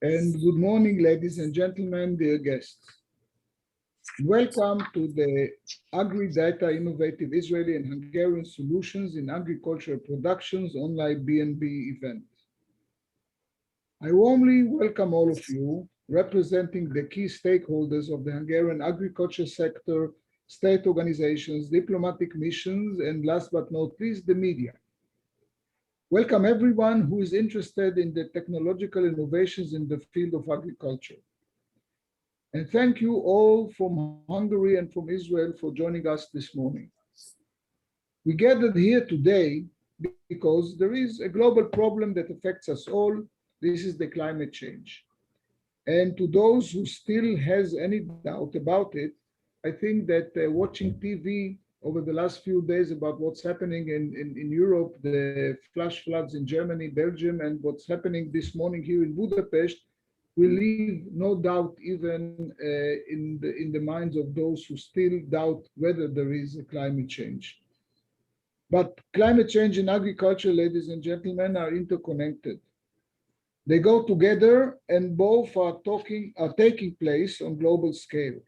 And good morning, ladies and gentlemen, dear guests. Welcome to the AgriData Innovative Israeli and Hungarian Solutions in Agricultural Productions online B&B event. I warmly welcome all of you, representing the key stakeholders of the Hungarian agriculture sector, state organizations, diplomatic missions, and last but not least, the media. Welcome everyone who is interested in the technological innovations in the field of agriculture. And thank you all from Hungary and from Israel for joining us this morning. We gathered here today because there is a global problem that affects us all. This is the climate change. And to those who still has any doubt about it, I think that watching TV over the last few days about what's happening in Europe, the flash floods in Germany, Belgium, and what's happening this morning here in Budapest, will leave no doubt even in the minds of those who still doubt whether there is a climate change. But climate change and agriculture, ladies and gentlemen, are interconnected. They go together and both are taking place on global scale.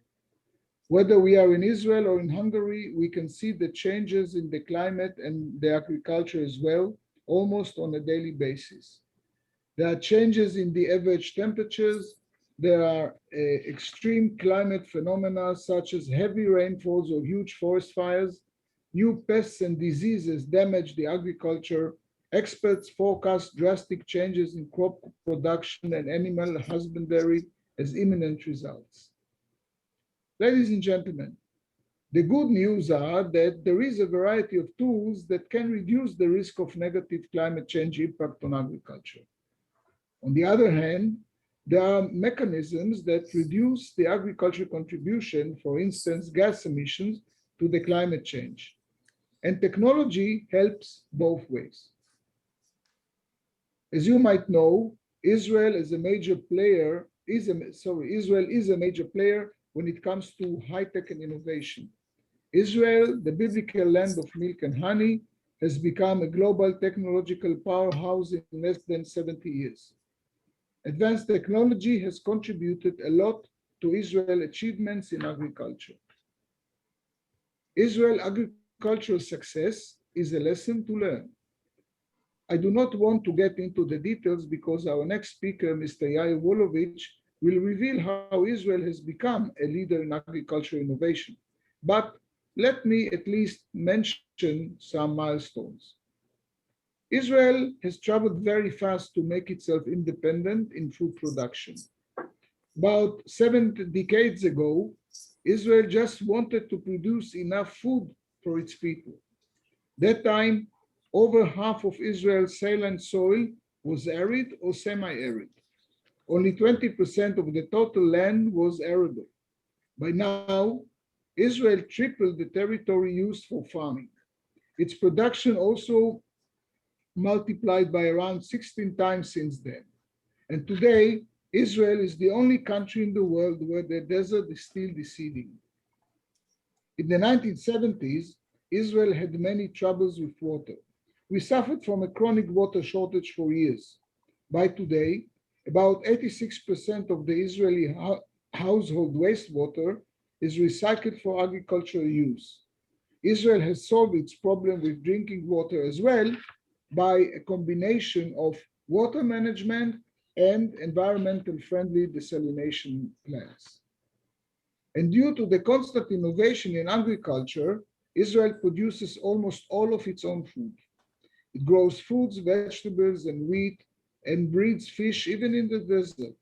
Whether we are in Israel or in Hungary, we can see the changes in the climate and the agriculture as well, almost on a daily basis. There are changes in the average temperatures. There are extreme climate phenomena such as heavy rainfalls or huge forest fires. New pests and diseases damage the agriculture. Experts forecast drastic changes in crop production and animal husbandry as imminent results. Ladies and gentlemen, the good news are that there is a variety of tools that can reduce the risk of negative climate change impact on agriculture. On the other hand, there are mechanisms that reduce the agriculture contribution, for instance, gas emissions, to the climate change. And technology helps both ways. As you might know, Israel is a major player when it comes to high-tech and innovation. Israel, the biblical land of milk and honey, has become a global technological powerhouse in less than 70 years. Advanced technology has contributed a lot to Israel's achievements in agriculture. Israel's agricultural success is a lesson to learn. I do not want to get into the details because our next speaker, Mr. Yair Wolovich, will reveal how Israel has become a leader in agricultural innovation. But let me at least mention some milestones. Israel has traveled very fast to make itself independent in food production. About 7 decades ago, Israel just wanted to produce enough food for its people. That time, over half of Israel's saline soil was arid or semi-arid. Only 20% of the total land was arable. By now, Israel tripled the territory used for farming. Its production also multiplied by around 16 times since then. And today, Israel is the only country in the world where the desert is still deceding. In the 1970s, Israel had many troubles with water. We suffered from a chronic water shortage for years. By today, about 86% of the Israeli household wastewater is recycled for agricultural use. Israel has solved its problem with drinking water as well by a combination of water management and environmental friendly desalination plants. And due to the constant innovation in agriculture, Israel produces almost all of its own food. It grows fruits, vegetables, and wheat, and breeds fish even in the desert.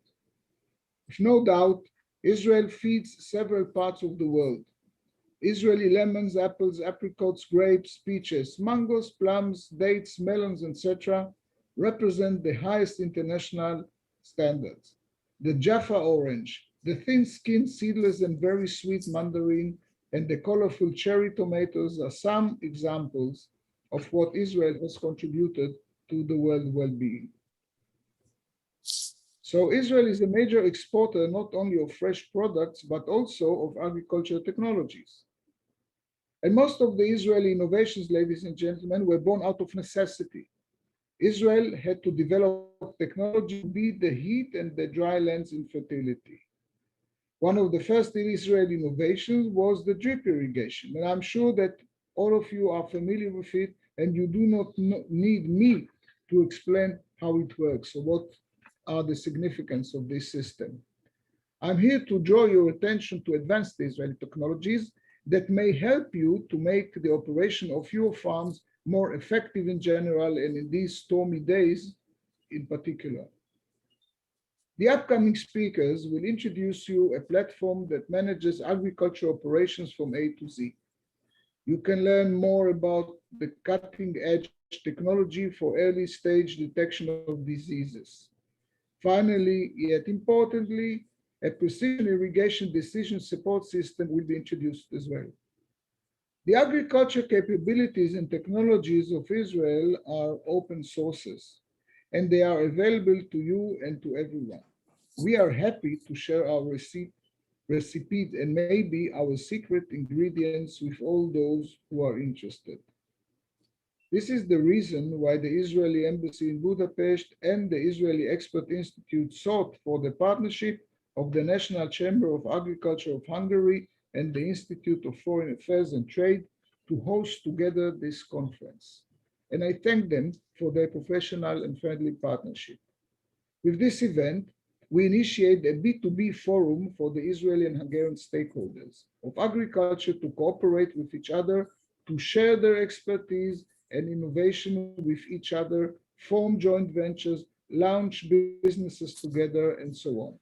With no doubt, Israel feeds several parts of the world. Israeli lemons, apples, apricots, grapes, peaches, mangoes, plums, dates, melons, etc. represent the highest international standards. The Jaffa orange, the thin-skinned, seedless, and very sweet mandarin, and the colorful cherry tomatoes are some examples of what Israel has contributed to the world well-being. So Israel is a major exporter not only of fresh products, but also of agricultural technologies. And most of the Israeli innovations, ladies and gentlemen, were born out of necessity. Israel had to develop technology to beat the heat and the dry lands infertility. One of the first Israeli innovations was the drip irrigation, and I'm sure that all of you are familiar with it, and you do not need me to explain how it works or what are the significance of this system. I'm here to draw your attention to advanced Israeli technologies that may help you to make the operation of your farms more effective in general and in these stormy days in particular. The upcoming speakers will introduce you a platform that manages agriculture operations from A to Z. You can learn more about the cutting-edge technology for early-stage detection of diseases. Finally, yet importantly, a precision irrigation decision support system will be introduced as well. The agriculture capabilities and technologies of Israel are open sources, and they are available to you and to everyone. We are happy to share our recipes and maybe our secret ingredients with all those who are interested. This is the reason why the Israeli Embassy in Budapest and the Israeli Expert Institute sought for the partnership of the National Chamber of Agriculture of Hungary and the Institute of Foreign Affairs and Trade to host together this conference. And I thank them for their professional and friendly partnership. With this event, we initiate a B2B forum for the Israeli and Hungarian stakeholders of agriculture to cooperate with each other, to share their expertise and innovation with each other, form joint ventures, launch businesses together, and so on.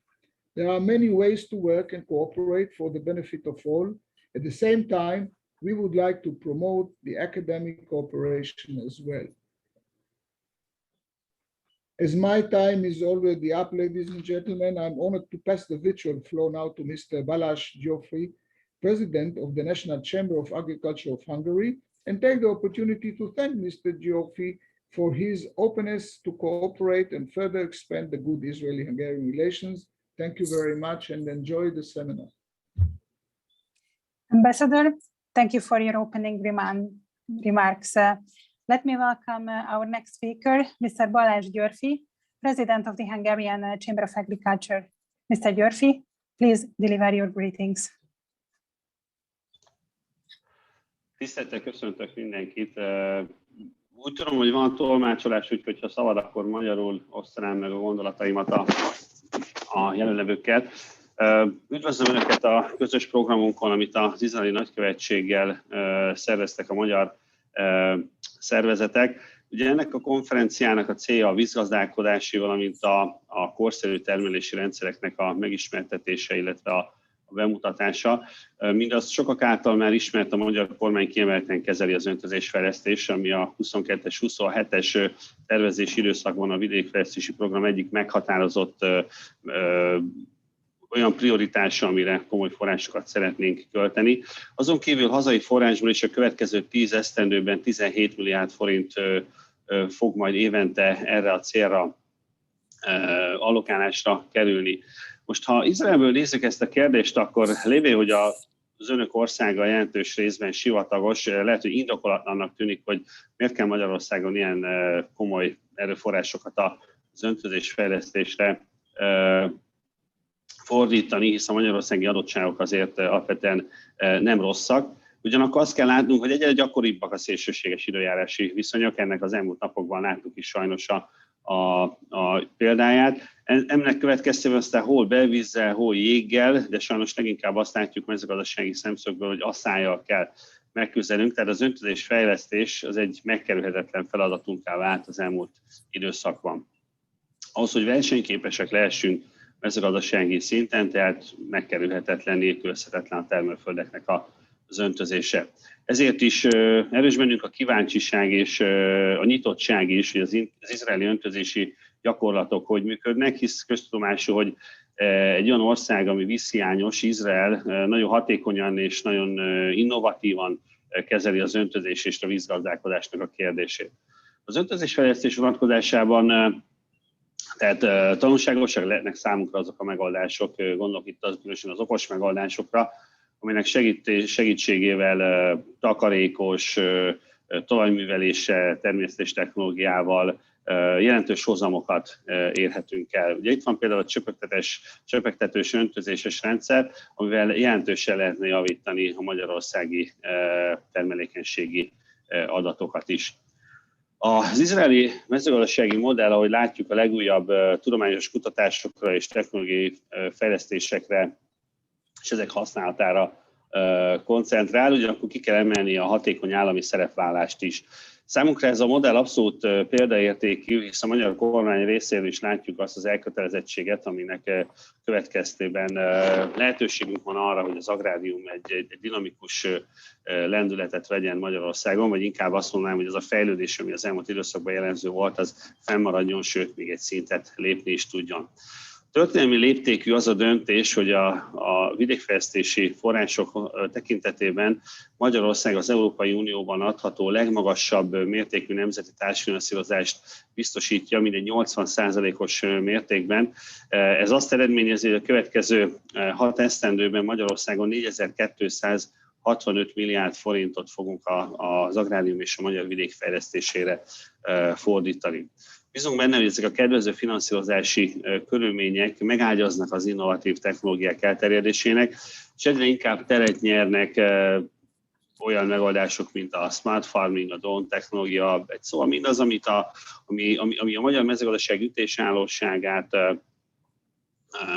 There are many ways to work and cooperate for the benefit of all. At the same time, we would like to promote the academic cooperation as well. As my time is already up, ladies and gentlemen, I'm honored to pass the virtual floor now to Mr. Balázs Győrffy, President of the National Chamber of Agriculture of Hungary, and take the opportunity to thank Mr. Győrffy for his openness to cooperate and further expand the good Israeli-Hungarian relations. Thank you very much and enjoy the seminar. Ambassador, thank you for your opening remarks. Let me welcome our next speaker, Mr. Balázs Győrffy, President of the Hungarian Chamber of Agriculture. Mr. Győrffy, please deliver your greetings. Tisztelettel köszöntök mindenkit. Úgy tudom, hogy van tolmácsolás, úgyhogy ha szabad, akkor magyarul osztanám meg a gondolataimat a jelenlevőkkel. Üdvözlöm Önöket a közös programunkon, amit az izraeli nagykövetséggel szerveztek a magyar szervezetek. Ugye ennek a konferenciának a célja a vízgazdálkodási, valamint a korszerű termelési rendszereknek a megismertetése, illetve a bemutatása. Mindaz sokak által már ismert, a magyar kormány kiemelten kezeli az öntözésfejlesztés, ami a 22-es, 27-es tervezési időszakban a vidékfejlesztési program egyik meghatározott olyan prioritása, amire komoly forrásokat szeretnénk költeni. Azon kívül hazai forrásból is a következő 10 esztendőben 17 milliárd forint fog majd évente erre a célra allokálásra kerülni. Most, ha Izraelből nézzük ezt a kérdést, akkor lévén, hogy az Önök országa jelentős részben sivatagos, lehet, hogy indokolatlannak tűnik, hogy miért kell Magyarországon ilyen komoly erőforrásokat az öntözésfejlesztésre fordítani, hiszen a magyarországi adottságok azért alapvetően nem rosszak. Ugyanakkor azt kell látnunk, hogy egyre gyakoribbak a szélsőséges időjárási viszonyok, ennek az elmúlt napokban láttuk is sajnos a példáját. Ennek következtében aztán hol belvízzel, hol jéggel, de sajnos leginkább azt látjuk mezőgazdasági szemszögből, hogy asszályjal kell megküzdenünk. Tehát az öntözésfejlesztés az egy megkerülhetetlen feladatunká vált az elmúlt időszakban. Ahhoz, hogy versenyképesek lehessünk mezőgazdasági szinten, tehát megkerülhetetlen, nélkülözhetetlen a termőföldeknek az öntözése. Ezért is erős bennünk a kíváncsiság és a nyitottság is, hogy az izraeli öntözési gyakorlatok hogy működnek, hisz köztudomású, hogy egy olyan ország, ami vízhiányos, Izrael nagyon hatékonyan és nagyon innovatívan kezeli az öntözés és a vízgazdálkodásnak a kérdését. Az öntözésfejlesztés vonatkozásában tehát tanulságosak lehetnek számunkra azok a megoldások, gondolok itt különösen az okos megoldásokra, aminek segítségével takarékos, talajműveléssel, természetes technológiával jelentős hozamokat érhetünk el. Ugye itt van például a csöpögtetős öntözéses rendszer, amivel jelentősen lehetne javítani a magyarországi termelékenységi adatokat is. Az izraeli mezőgazdasági modell, ahogy látjuk, a legújabb tudományos kutatásokra és technológiai fejlesztésekre és ezek használatára koncentrál, ugyanakkor ki kell emelni a hatékony állami szerepvállást is. Számunkra ez a modell abszolút példaértékű, hisz a magyar kormány részéről is látjuk azt az elkötelezettséget, aminek következtében lehetőségünk van arra, hogy az agrárium egy dinamikus lendületet vegyen Magyarországon, vagy inkább azt mondanám, hogy az a fejlődés, ami az elmúlt időszakban jellemző volt, az fennmaradjon, sőt, még egy szintet lépni is tudjon. Történelmi léptékű az a döntés, hogy a vidékfejlesztési források tekintetében Magyarország az Európai Unióban adható legmagasabb mértékű nemzeti társfinanszírozást biztosítja, mindegy 80%-os mértékben. Ez azt eredményezi, hogy a következő 6 esztendőben Magyarországon 4265 milliárd forintot fogunk az agrárium és a magyar vidék fejlesztésére fordítani. Bízunk benne, hogy ezek a kedvező finanszírozási körülmények megágyaznak az innovatív technológiák elterjedésének, és egyre inkább teret nyernek olyan megoldások, mint a smart farming, a drone technológia, szóval mindaz, ami a magyar mezőgazdaság ütésállóságát,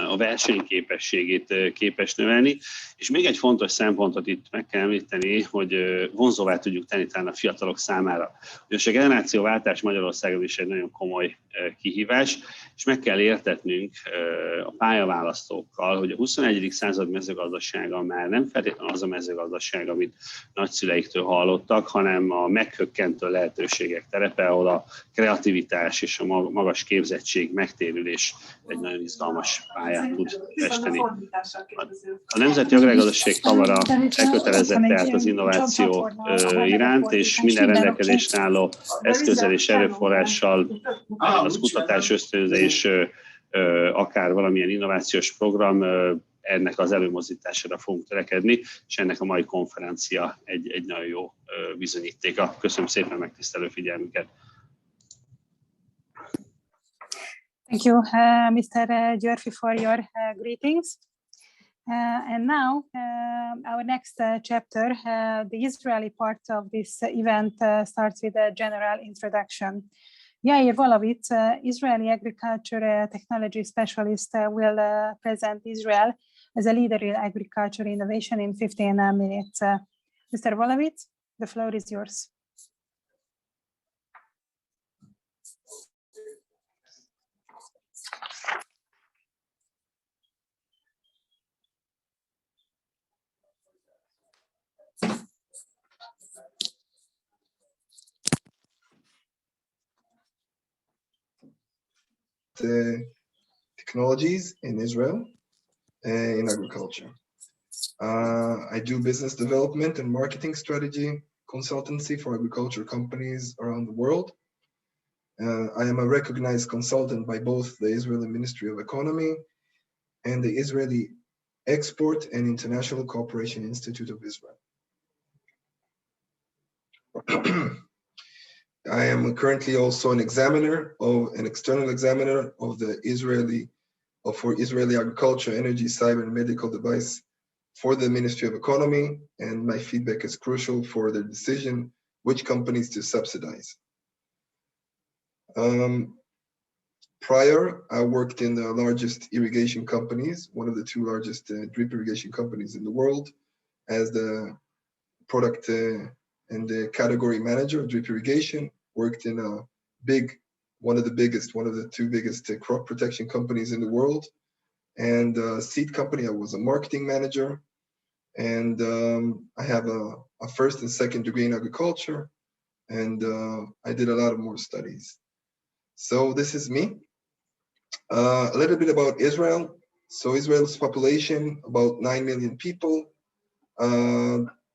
a versenyképességét képes növelni. És még egy fontos szempontot itt meg kell említeni, hogy vonzóvá tudjuk tenni talán a fiatalok számára. Ugyanis a generációváltás Magyarországon is egy nagyon komoly kihívás, és meg kell értetnünk a pályaválasztókkal, hogy a 21. század mezőgazdasága már nem feltétlenül az a mezőgazdaság, amit nagyszüleiktől hallottak, hanem a meghökkentő lehetőségek terepe, ahol a kreativitás és a magas képzettség megtérülés egy nagyon izgalmas pályát tud festeni. A Nemzeti Agrárgazdasági Kamara elkötelezett tehát az innováció iránt, és minden rendelkezésre álló eszközzel és erőforrással, az kutatás ösztönzés, akár valamilyen innovációs program, ennek az előmozdítására fogunk törekedni, és ennek a mai konferencia egy nagyon jó bizonyítéka. Köszönöm szépen megtisztelő figyelmüket! Thank you, Mr. Győrffy, for your greetings. And now, our next chapter, the Israeli part of this event starts with a general introduction. Yair Volovitz, Israeli agriculture technology specialist, will present Israel as a leader in agriculture innovation in 15 minutes. Mr. Volovitz, the floor is yours. The technologies in Israel in agriculture. I do business development and marketing strategy consultancy for agriculture companies around the world. I am a recognized consultant by both the Israeli Ministry of Economy and the Israeli Export and International Cooperation Institute of Israel. I am currently also an external examiner of the for Israeli agriculture, energy, cyber, and medical device for the Ministry of Economy, and my feedback is crucial for the decision which companies to subsidize. Prior, I worked in the largest irrigation companies, one of the 2 largest drip irrigation companies in the world, as the product and the category manager of drip irrigation. Worked in one of the 2 biggest crop protection companies in the world, and seed company. I was a marketing manager, and I have a first and second degree in agriculture, and I did a lot of more studies. So this is me. A little bit about Israel. So Israel's population, about 9 million people.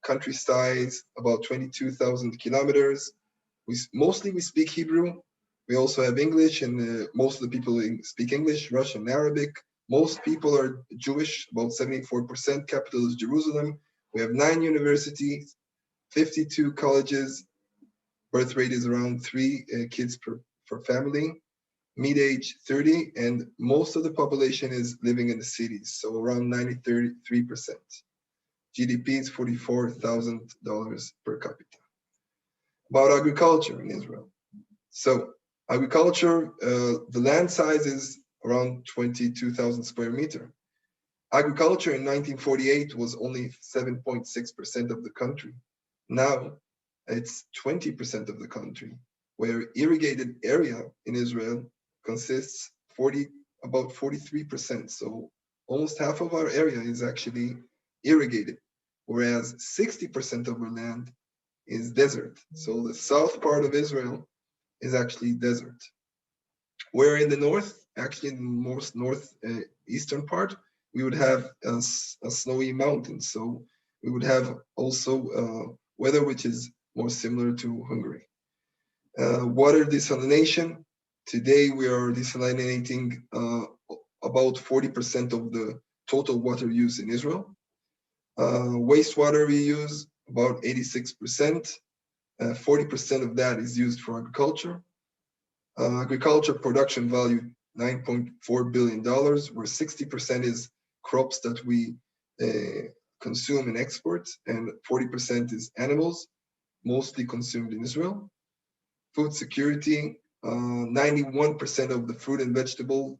Country size, about 22,000 kilometers. We speak Hebrew. We also have English, and most of the people speak English, Russian, and Arabic. Most people are Jewish, about 74%. Capital is Jerusalem. We have 9 universities, 52 colleges. Birth rate is around 3 kids per for family, mid-age 30, and most of the population is living in the cities, so around 93%. GDP is $44,000 per capita. About agriculture in Israel. So agriculture, the land size is around 22,000 square meter. Agriculture in 1948 was only 7.6% of the country. Now it's 20% of the country, where irrigated area in Israel consists about 43%. So almost half of our area is actually irrigated, whereas 60% of our land is desert. So the south part of Israel is actually desert. Where in the north, actually in the most northeastern part, we would have a snowy mountain. So we would have also weather which is more similar to Hungary. Water desalination. Today we are desalinating about 40% of the total water use in Israel. Wastewater we use about 86%. 40% of that is used for agriculture. Agriculture production value $9.4 billion, where 60% is crops that we consume and export, and 40% is animals, mostly consumed in Israel. Food security, 91% of the fruit and vegetable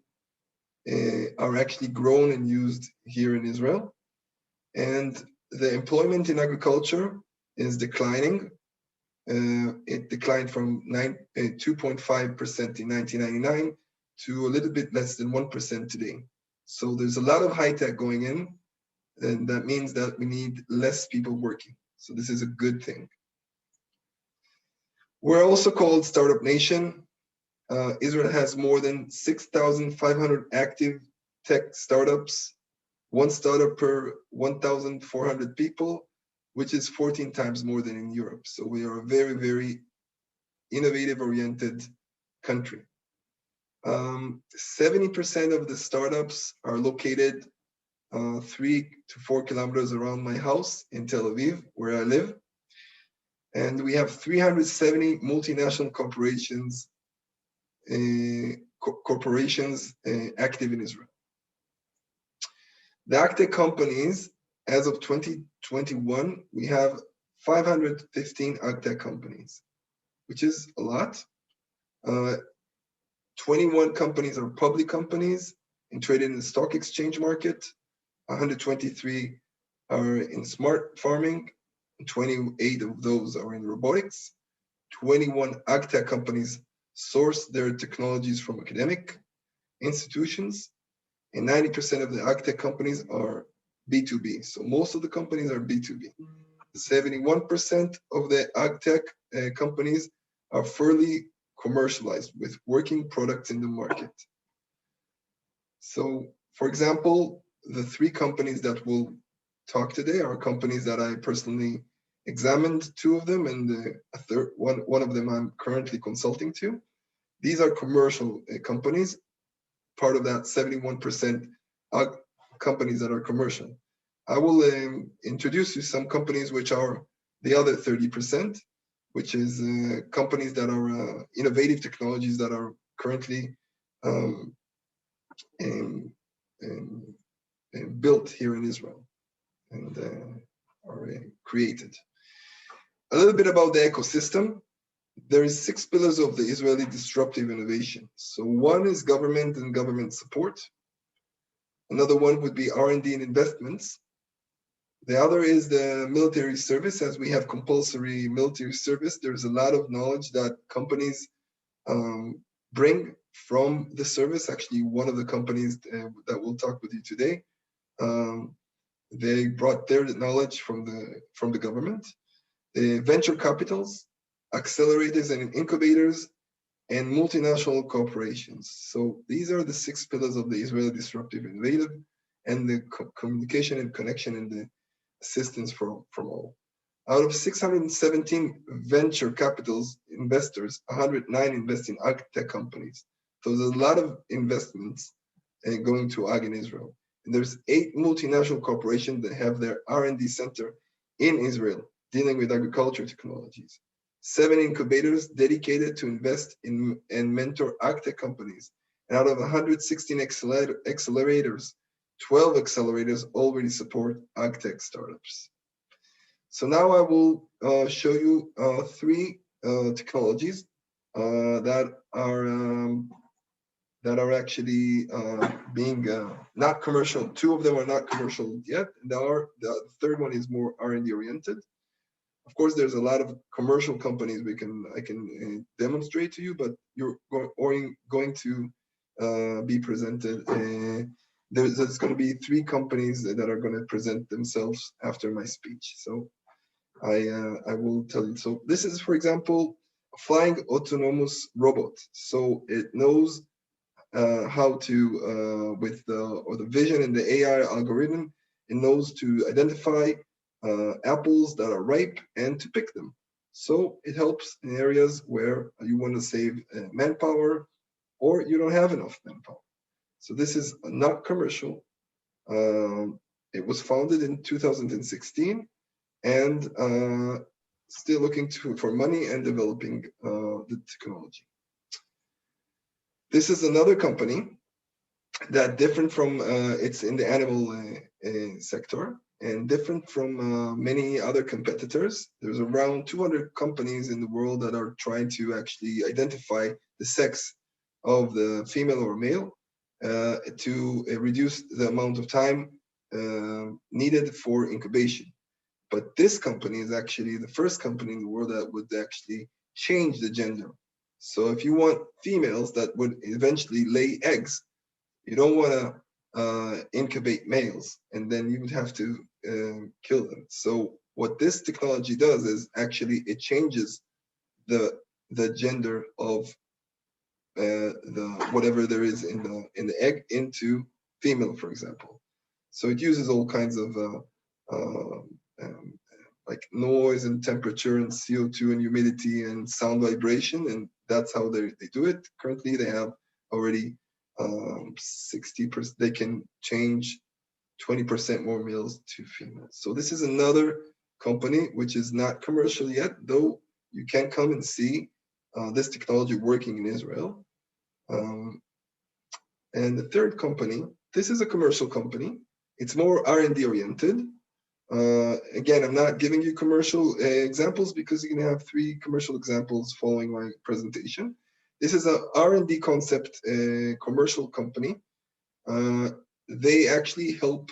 are actually grown and used here in Israel. And the employment in agriculture is declining. It declined from 2.5% in 1999 to a little bit less than 1% today. So there's a lot of high tech going in, and that means that we need less people working. So this is a good thing. We're also called Startup Nation. Israel has more than 6,500 active tech startups, one startup per 1,400 people, which is 14 times more than in Europe. So we are a very, very innovative oriented country. 70% of the startups are located 3 to 4 kilometers around my house in Tel Aviv, where I live. And we have 370 multinational corporations active in Israel. The AgTech companies, as of 2021, we have 515 AgTech companies, which is a lot. 21 companies are public companies and traded in the stock exchange market. 123 are in smart farming. 28 of those are in robotics. 21 AgTech companies source their technologies from academic institutions. And 90% of the AgTech companies are B2B. So most of the companies are B2B. 71% of the AgTech companies are fully commercialized with working products in the market. So, for example, the 3 companies that we'll talk today are companies that I personally examined, 2 of them, and one of them I'm currently consulting to. These are commercial companies, part of that 71% companies that are commercial. I will introduce you some companies which are the other 30%, which is companies that are innovative technologies that are currently built here in Israel and are created. A little bit about the ecosystem. There is 6 pillars of the Israeli disruptive innovation. So one is government and government support. Another one would be R&D and investments. The other is the military service. As we have compulsory military service, there's a lot of knowledge that companies bring from the service. Actually, one of the companies that we'll talk with you today, they brought their knowledge from the government. Venture capitals, accelerators and incubators, and multinational corporations. So these are the 6 pillars of the Israeli disruptive innovative, and the communication and connection and the assistance from all. Out of 617 venture capitals investors, 109 invest in ag-tech companies. So there's a lot of investments going to ag in Israel. And there's 8 multinational corporations that have their R&D center in Israel, dealing with agriculture technologies. 7 incubators dedicated to invest in and mentor agtech companies. And out of 116 accelerators, 12 accelerators already support agtech startups. So now I will show you 3 technologies that are actually being not commercial. 2 of them are not commercial yet. The third one is more R&D oriented. Of course, there's a lot of commercial companies I can demonstrate to you, but you're going to be presented. There's going to be 3 companies that are going to present themselves after my speech. So I will tell you. So this is, for example, a flying autonomous robot. So it knows how to, with the vision and the AI algorithm, it knows to identify apples that are ripe and to pick them. So it helps in areas where you want to save manpower or you don't have enough manpower. So this is not commercial. It was founded in 2016 and still looking for money and developing the technology. This is another company that different from, it's in the animal sector and different from many other competitors. There's around 200 companies in the world that are trying to actually identify the sex of the female or male to reduce the amount of time needed for incubation. But this company is actually the first company in the world that would actually change the gender. So if you want females that would eventually lay eggs, you don't want to incubate males, and then you would have to kill them. So what this technology does is actually it changes the gender of the whatever there is in the egg into female, for example. So it uses all kinds of like noise and temperature and CO2 and humidity and sound vibration, and that's how they do it. Currently, they have already 60%. They can change 20% more males to females. So this is another company which is not commercial yet, though you can come and see this technology working in Israel. And the third company, this is a commercial company. It's more R&D oriented. Again, I'm not giving you commercial examples because you're gonna have 3 commercial examples following my presentation. This is a R&D concept commercial company. They actually help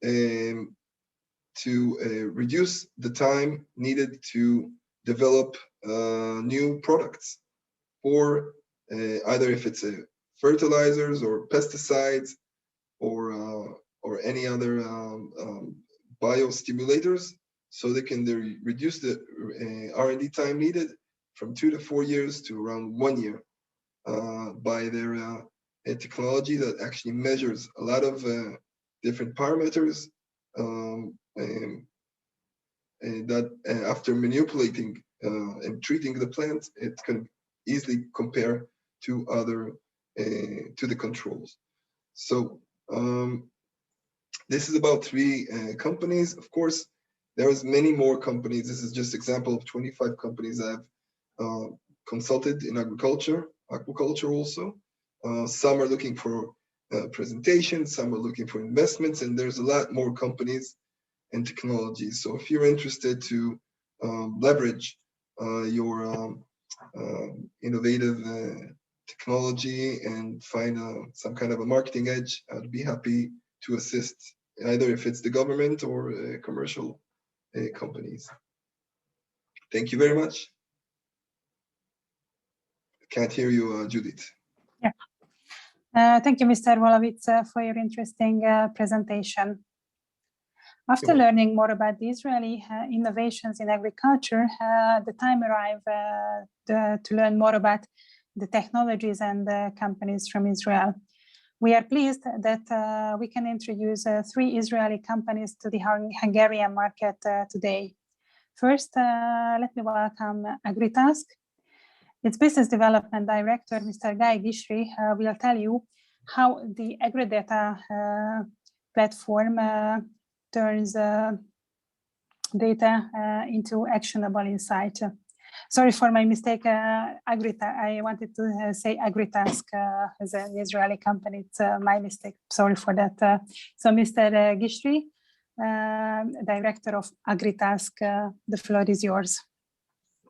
to reduce the time needed to develop new products for either if it's fertilizers or pesticides or any other biostimulators, so they can reduce the R&D time needed from 2 to 4 years to around 1 year by their technology that actually measures a lot of different parameters and that after manipulating and treating the plant, it can easily compare to other to the controls. So this is about 3 companies. Of course, there's many more companies. This is just example of 25 companies I've consulted in aquaculture also. Some are looking for presentations, some are looking for investments, and there's a lot more companies and technologies. So if you're interested to leverage your innovative technology and find some kind of a marketing edge, I'd be happy to assist, either if it's the government or commercial companies. Thank you very much. I can't hear you, Judith. Yeah. Thank you, Mr. Wolowitz, for your interesting presentation. After learning more about the Israeli innovations in agriculture, the time arrived to learn more about the technologies and the companies from Israel. We are pleased that we can introduce 3 Israeli companies to the Hungarian market today. First, let me welcome Agritask. Its business development director, Mr. Gishri, will tell you how the AgriData platform turns data into actionable insight. Sorry for my mistake. I wanted to say Agritask as an Israeli company. It's my mistake. Sorry for that. So Mr. Gishri, Director of Agritask, the floor is yours.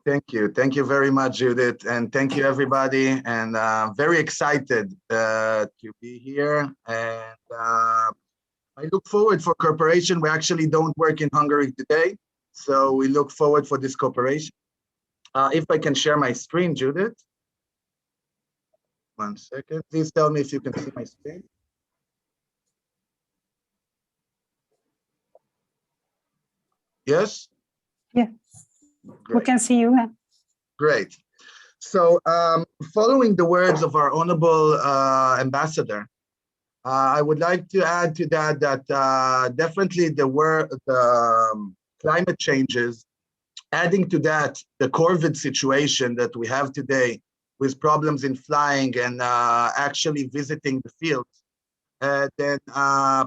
Thank you. Thank you very much, Judith. And thank you, everybody. And very excited to be here. And I look forward for cooperation. We actually don't work in Hungary today, so we look forward for this cooperation. If I can share my screen, Judith. 1 second. Please tell me if you can see my screen. Yes? Yeah. Great. We can see you. Great. So following the words of our honorable ambassador, I would like to add to that definitely the climate changes, adding to that the COVID situation that we have today with problems in flying and actually visiting the fields, then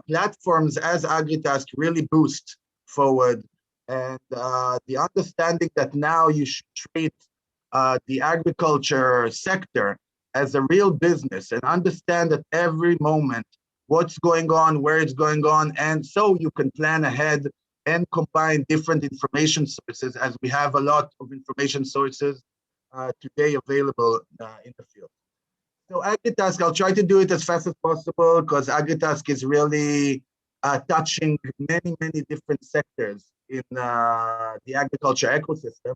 platforms as Agritask really boost forward. And the understanding that now you should treat the agriculture sector as a real business and understand at every moment what's going on, where it's going on, and so you can plan ahead and combine different information sources, as we have a lot of information sources today available in the field. So Agritask, I'll try to do it as fast as possible because Agritask is really touching many, many different sectors in the agriculture ecosystem.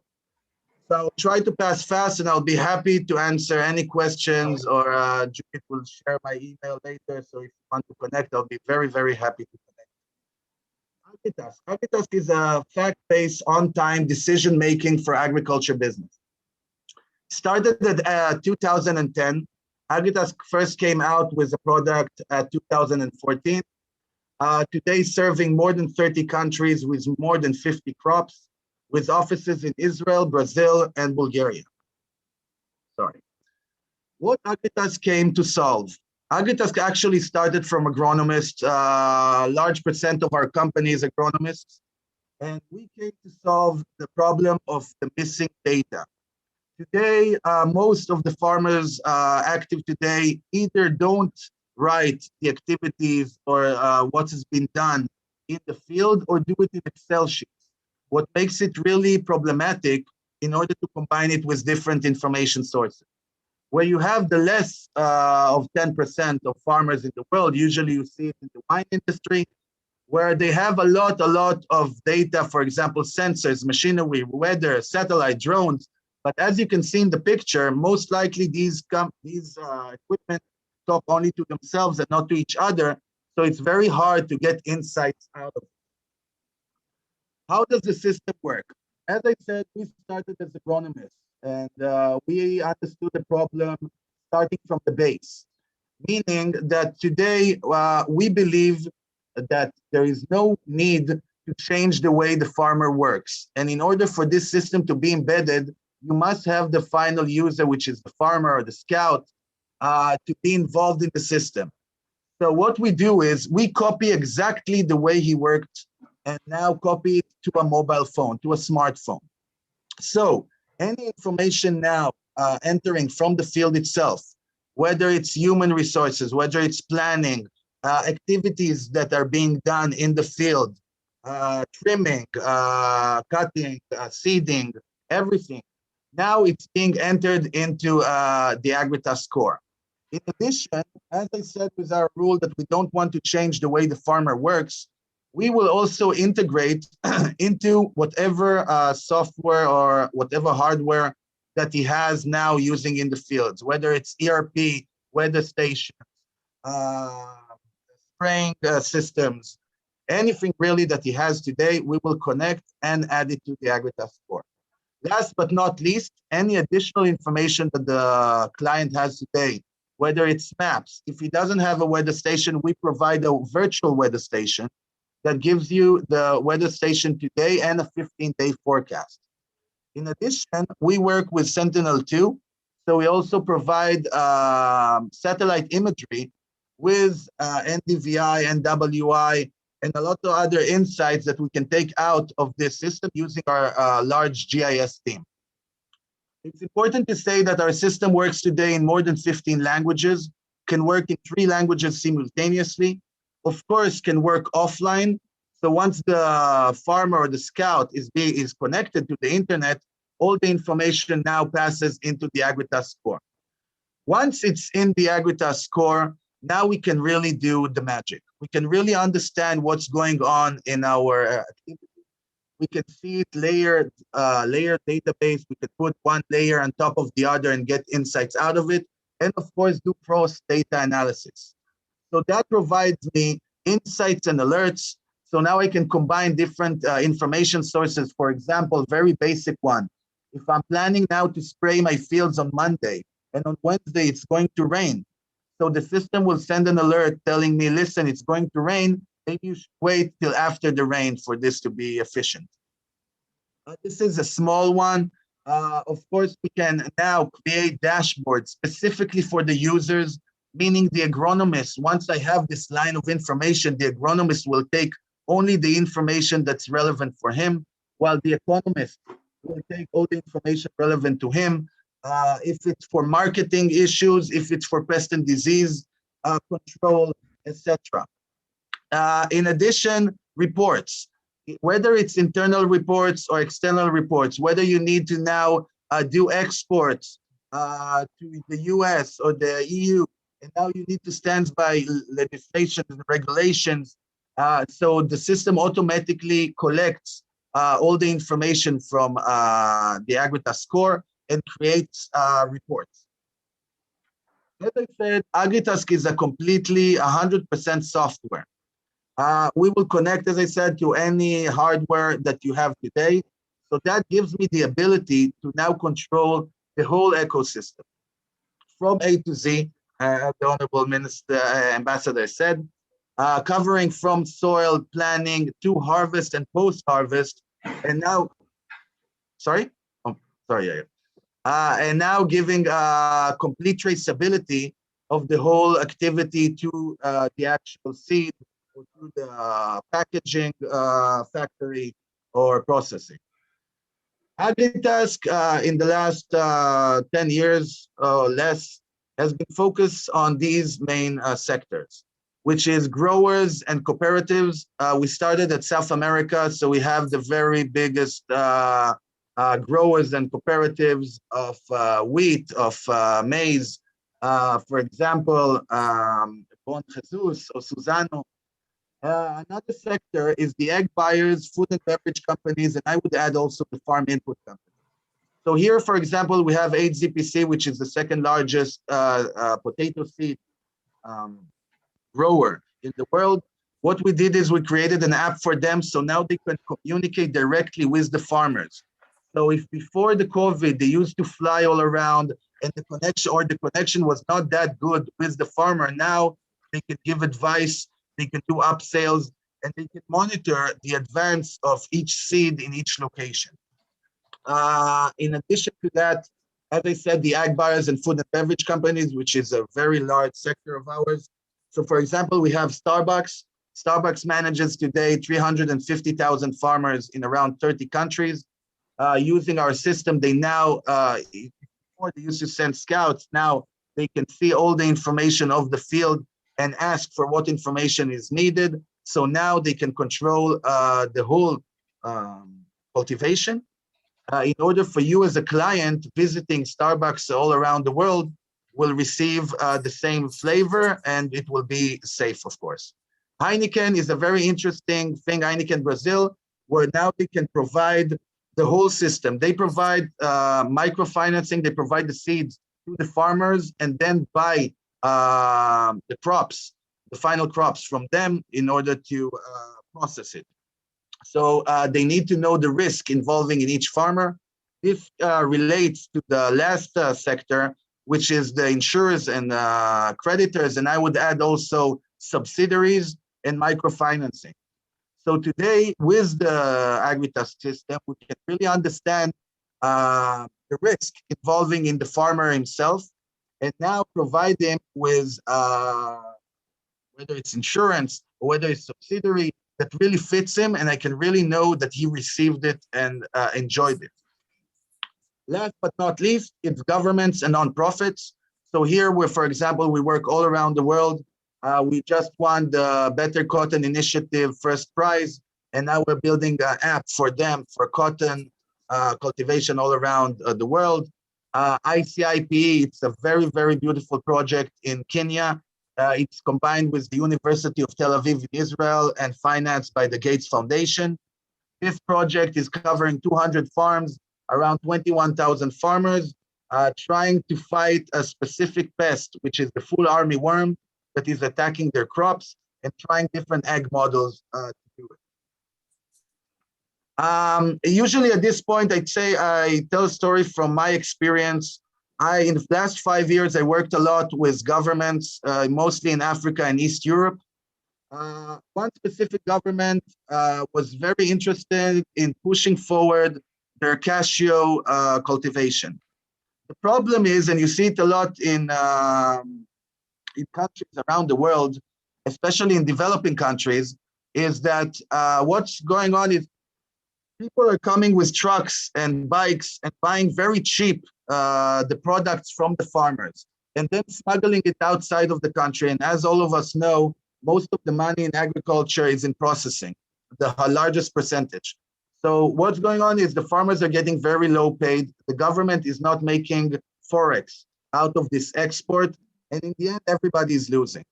So I'll try to pass fast, and I'll be happy to answer any questions, or Judith will share my email later. So if you want to connect, I'll be very, very happy to connect. Agritask. Agritask is a fact-based, on-time decision-making for agriculture business. Started at 2010. Agritask first came out with a product at 2014. Today, serving more than 30 countries with more than 50 crops, with offices in Israel, Brazil, and Bulgaria. Sorry. What Agritask came to solve? Agritask actually started from agronomists. Large percent of our company is agronomists. And we came to solve the problem of the missing data. Today, most of the farmers active today either don't write the activities or what has been done in the field, or do it in Excel sheets. What makes it really problematic in order to combine it with different information sources. Where you have the less of 10% of farmers in the world, usually you see it in the wine industry, where they have a lot of data, for example, sensors, machinery, weather, satellite, drones. But as you can see in the picture, most likely these equipment talk only to themselves and not to each other. So it's very hard to get insights out of it. How does the system work? As I said, we started as agronomists, and we understood the problem starting from the base, meaning that today we believe that there is no need to change the way the farmer works. And in order for this system to be embedded, you must have the final user, which is the farmer or the scout, to be involved in the system. So what we do is we copy exactly the way he worked and now copy it to a mobile phone, to a smartphone. So any information now entering from the field itself, whether it's human resources, whether it's planning, activities that are being done in the field, trimming, cutting, seeding, everything. Now it's being entered into the Agritask core. In addition, as I said with our rule that we don't want to change the way the farmer works, we will also integrate into whatever software or whatever hardware that he has now using in the fields, whether it's ERP, weather stations, spraying systems, anything really that he has today, we will connect and add it to the Agritask core. Last but not least, any additional information that the client has today, whether it's maps. If he doesn't have a weather station, we provide a virtual weather station that gives you the weather station today and a 15-day forecast. In addition, we work with Sentinel-2, so we also provide satellite imagery with NDVI, NWI, and a lot of other insights that we can take out of this system using our large GIS team. It's important to say that our system works today in more than 15 languages, can work in 3 languages simultaneously, of course, can work offline. So once the farmer or the scout is connected to the internet, all the information now passes into the Agritask core. Once it's in the Agritask core, now we can really do the magic. We can really understand what's going on in our activity. We can see it layered database. We can put one layer on top of the other and get insights out of it. And of course, do cross data analysis. So that provides me insights and alerts. So now I can combine different information sources. For example, very basic one. If I'm planning now to spray my fields on Monday, and on Wednesday it's going to rain, so the system will send an alert telling me, listen, it's going to rain. Maybe you should wait till after the rain for this to be efficient. This is a small one. Of course, we can now create dashboards specifically for the users, meaning the agronomist. Once I have this line of information, the agronomist will take only the information that's relevant for him, while the economist will take all the information relevant to him. If it's for marketing issues, if it's for pest and disease control, etc. In addition, reports, whether it's internal reports or external reports, whether you need to now do exports to the US or the EU, and now you need to stand by legislation and regulations. So the system automatically collects all the information from the Agritask core and creates reports. As I said, Agritask is a completely 100% software. We will connect, as I said, to any hardware that you have today. So that gives me the ability to now control the whole ecosystem from A to Z, as the Honorable Minister, Ambassador said, covering from soil planning to harvest and post-harvest. And now, sorry? Oh, sorry, yeah. And now giving complete traceability of the whole activity to the actual seed or to the packaging factory or processing. Agritask in the last 10 years or less has been focused on these main sectors, which is growers and cooperatives. We started at South America, so we have the very biggest growers and cooperatives of wheat, of maize, for example, Bon Jesus or Suzano. Another sector is the egg buyers, food and beverage companies, and I would add also the farm input companies. So here, for example, we have HZPC, which is the second largest potato seed grower in the world. What we did is we created an app for them, so now they can communicate directly with the farmers. So if before the COVID, they used to fly all around and the connection was not that good with the farmer, now they can give advice, they can do upsales, and they can monitor the advance of each seed in each location. In addition to that, as I said, the ag buyers and food and beverage companies, which is a very large sector of ours. So for example, we have Starbucks. Starbucks manages today 350,000 farmers in around 30 countries. Using our system, they now, before they used to send scouts, now they can see all the information of the field and ask for what information is needed. So now they can control the whole cultivation. In order for you as a client visiting Starbucks all around the world will receive the same flavor and it will be safe, of course. Heineken is a very interesting thing, Heineken Brazil, where now they can provide the whole system. They provide microfinancing, they provide the seeds to the farmers and then buy the crops, the final crops from them in order to process it. So they need to know the risk involving in each farmer. This relates to the last sector, which is the insurers and creditors, and I would add also subsidiaries and microfinancing. So today, with the Agritask system, we can really understand the risk involving in the farmer himself, and now provide him with whether it's insurance or whether it's subsidiary that really fits him, and I can really know that he received it and enjoyed it. Last but not least, it's governments and nonprofits. So here, for example, we work all around the world. We just won the Better Cotton Initiative first prize, and now we're building an app for them for cotton cultivation all around the world. ICIP, it's a very, very beautiful project in Kenya. It's combined with the University of Tel Aviv in Israel and financed by the Gates Foundation. This project is covering 200 farms, around 21,000 farmers, trying to fight a specific pest, which is the full army worm that is attacking their crops, and trying different ag models to do it. Usually at this point, I'd say I tell a story from my experience. In the last 5 years, I worked a lot with governments, mostly in Africa and East Europe. One specific government was very interested in pushing forward their cashew cultivation. The problem is, and you see it a lot in countries around the world, especially in developing countries, is that what's going on is people are coming with trucks and bikes and buying very cheap the products from the farmers and then smuggling it outside of the country. And as all of us know, most of the money in agriculture is in processing, the largest percentage. So what's going on is the farmers are getting very low paid. The government is not making forex out of this export. And in the end, everybody is losing.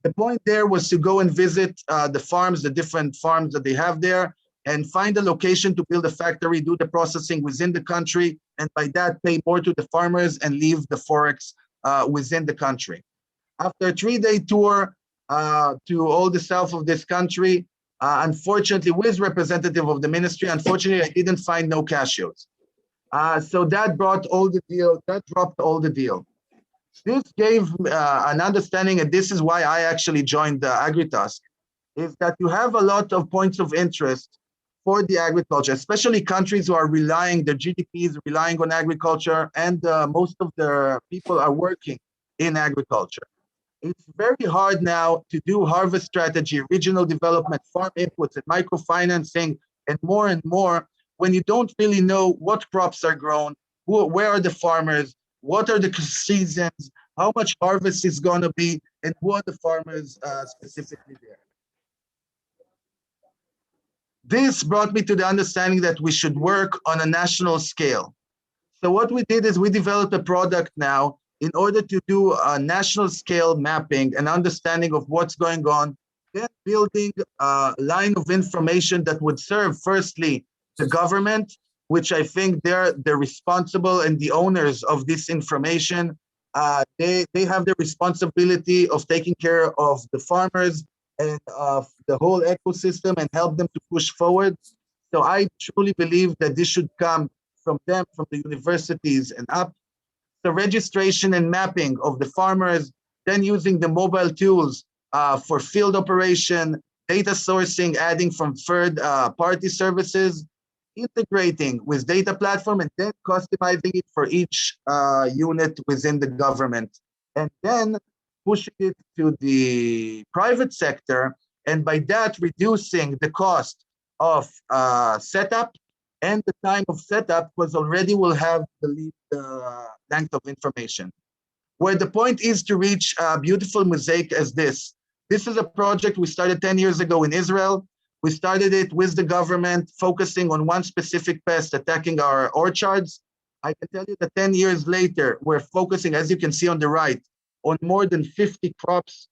The point there was to go and visit the farms, the different farms that they have there, and find a location to build a factory, do the processing within the country, and by that pay more to the farmers and leave the forex within the country. After a 3-day tour to all the south of this country, unfortunately, with representative of the ministry, unfortunately, I didn't find no cashews. So that brought all the deal, that dropped all the deal. This gave an understanding, and this is why I actually joined the Agritask, is that you have a lot of points of interest for the agriculture, especially countries who are relying, their GDP is relying on agriculture, and most of their people are working in agriculture. It's very hard now to do harvest strategy, regional development, farm inputs, and microfinancing, and more when you don't really know what crops are grown, where are the farmers, what are the seasons, how much harvest is going to be, and who are the farmers specifically there. This brought me to the understanding that we should work on a national scale. So what we did is we developed a product now in order to do a national scale mapping and understanding of what's going on, then building a line of information that would serve firstly the government, which I think they're responsible and the owners of this information. They have the responsibility of taking care of the farmers and of the whole ecosystem and help them to push forward. So I truly believe that this should come from them, from the universities and up. The registration and mapping of the farmers, then using the mobile tools for field operation, data sourcing, adding from third-party services, integrating with data platform, and then customizing it for each unit within the government. And then pushing it to the private sector, and by that reducing the cost of setup and the time of setup, because already we'll have the length of information. Where the point is to reach a beautiful mosaic as this. This is a project we started 10 years ago in Israel. We started it with the government, focusing on one specific pest attacking our orchards. I can tell you that 10 years later, we're focusing, as you can see on the right, on more than 50 crops.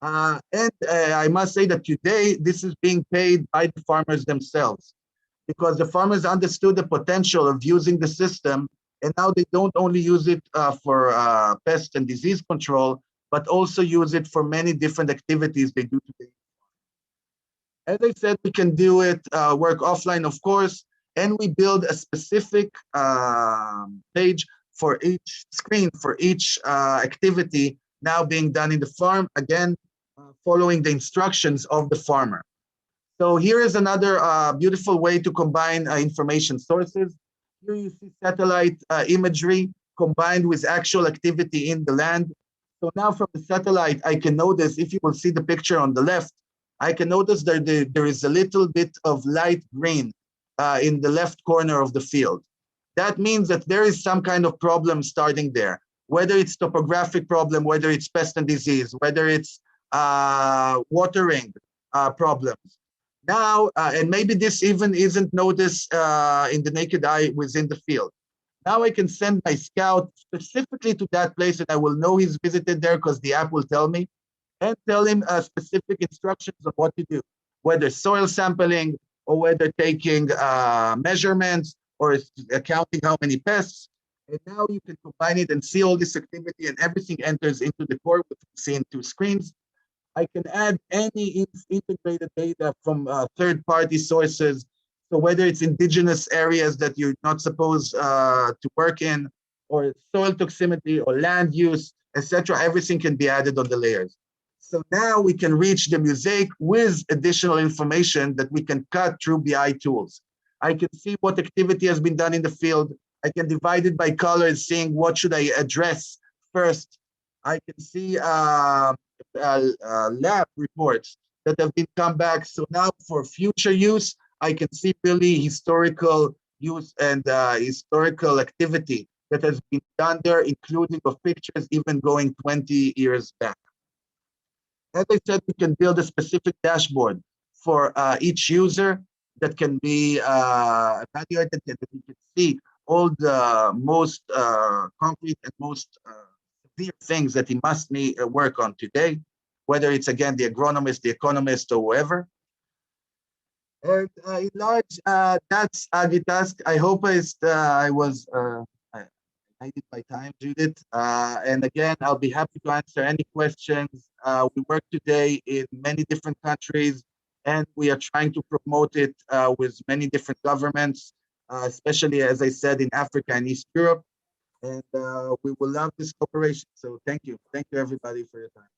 And I must say that today, this is being paid by the farmers themselves, because the farmers understood the potential of using the system, and now they don't only use it for pest and disease control, but also use it for many different activities they do today. As I said, we can do it, work offline, of course, and we build a specific page for each screen, for each activity now being done in the farm, again, following the instructions of the farmer. So here is another beautiful way to combine information sources. Here you see satellite imagery combined with actual activity in the land. So now from the satellite, I can notice, if you will see the picture on the left, I can notice that there is a little bit of light green in the left corner of the field. that means that there is some kind of problem starting there, whether it's topographic problem, whether it's pest and disease, whether it's watering problems. Now, and maybe this even isn't noticed in the naked eye within the field. Now I can send my scout specifically to that place, and I will know he's visited there because the app will tell me, and tell him specific instructions of what to do, whether soil sampling or whether taking measurements or counting how many pests. And now you can combine it and see all this activity, and everything enters into the core, which we see in 2 screens. I can add any integrated data from third-party sources. So whether it's indigenous areas that you're not supposed to work in, or soil toxicity or land use, etc., everything can be added on the layers. So now we can reach the Mosaic with additional information that we can cut through BI tools. I can see what activity has been done in the field. I can divide it by colors, seeing what should I address first. I can see lab reports that have been come back. So now for future use, I can see really historical use and historical activity that has been done there, including of pictures even going 20 years back. As I said, we can build a specific dashboard for each user that can be evaluated, and that you can see all the most concrete and most severe things that he must need work on today, whether it's again the agronomist, the economist, or whoever. And in large, that's Agritask. I hope I did my time, Judith. And again, I'll be happy to answer any questions. We work today in many different countries, and we are trying to promote it with many different governments, especially, as I said, in Africa and East Europe. And we will love this cooperation. So thank you. Thank you, everybody, for your time.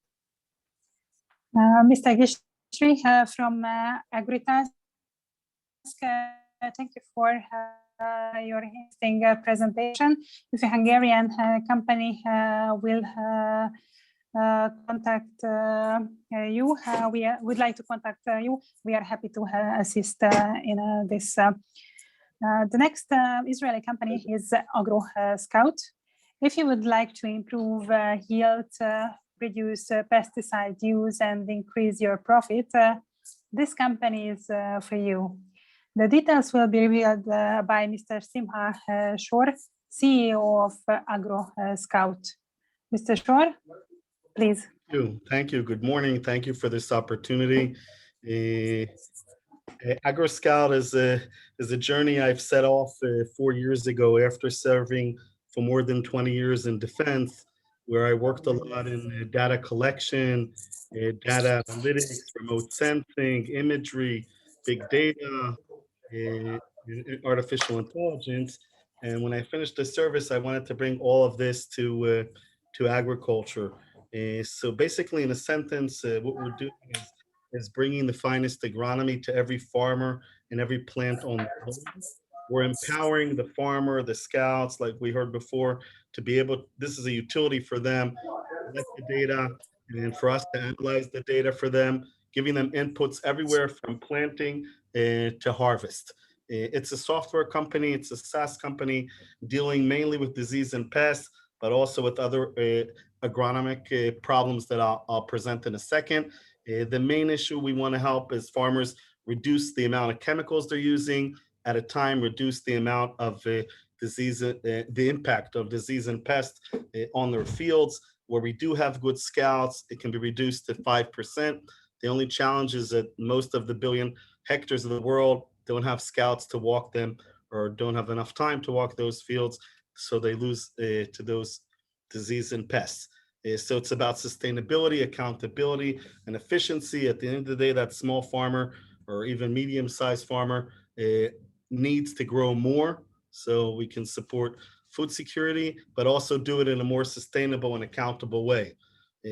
Mr. Gishri from Agritask, thank you for your interesting presentation. If a Hungarian company will contact you, we would like to contact you. We are happy to assist in this. The next Israeli company is AgroScout. If you would like to improve yield, reduce pesticide use, and increase your profit, this company is for you. The details will be revealed by Mr. Simcha Shor, CEO of AgroScout. Mr. Shor, please. Thank you. Good morning. Thank you for this opportunity. AgroScout is a journey I've set off 4 years ago after serving for more than 20 years in defense, where I worked a lot in data collection, data analytics, remote sensing, imagery, big data, artificial intelligence. And when I finished the service, I wanted to bring all of this to agriculture. So basically, in a sentence, what we're doing is bringing the finest agronomy to every farmer and every plant on the globe. We're empowering the farmer, the scouts, like we heard before, to be able, this is a utility for them, to collect the data, and for us to analyze the data for them, giving them inputs everywhere from planting to harvest. It's a software company, it's a SaaS company dealing mainly with disease and pests, but also with other agronomic problems that I'll present in a second. The main issue we want to help is farmers reduce the amount of chemicals they're using, at a time reduce the amount of disease, the impact of disease and pests on their fields. Where we do have good scouts, it can be reduced to 5%. The only challenge is that most of the billion hectares of the world don't have scouts to walk them, or don't have enough time to walk those fields, so they lose to those disease and pests. So it's about sustainability, accountability, and efficiency. At the end of the day, that small farmer or even medium-sized farmer needs to grow more so we can support food security, but also do it in a more sustainable and accountable way.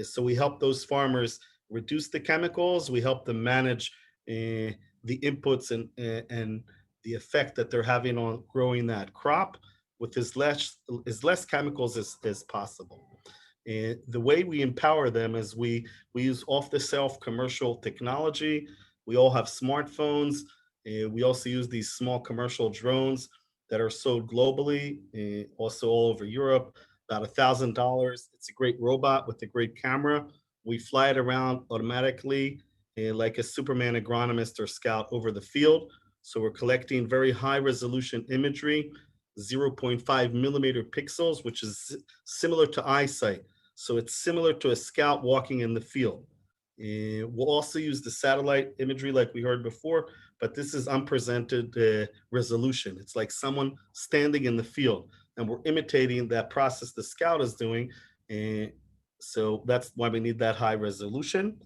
So we help those farmers reduce the chemicals. We help them manage the inputs and the effect that they're having on growing that crop with as less chemicals as possible. The way we empower them is we use off-the-shelf commercial technology. We all have smartphones. We also use these small commercial drones that are sold globally, also all over Europe, about $1,000. It's a great robot with a great camera. We fly it around automatically like a Superman agronomist or scout over the field. So we're collecting very high resolution imagery, 0.5 millimeter pixels, which is similar to eyesight. So it's similar to a scout walking in the field. We'll also use the satellite imagery like we heard before, but this is unprecedented resolution. It's like someone standing in the field, and we're imitating that process the scout is doing. So that's why we need that high resolution,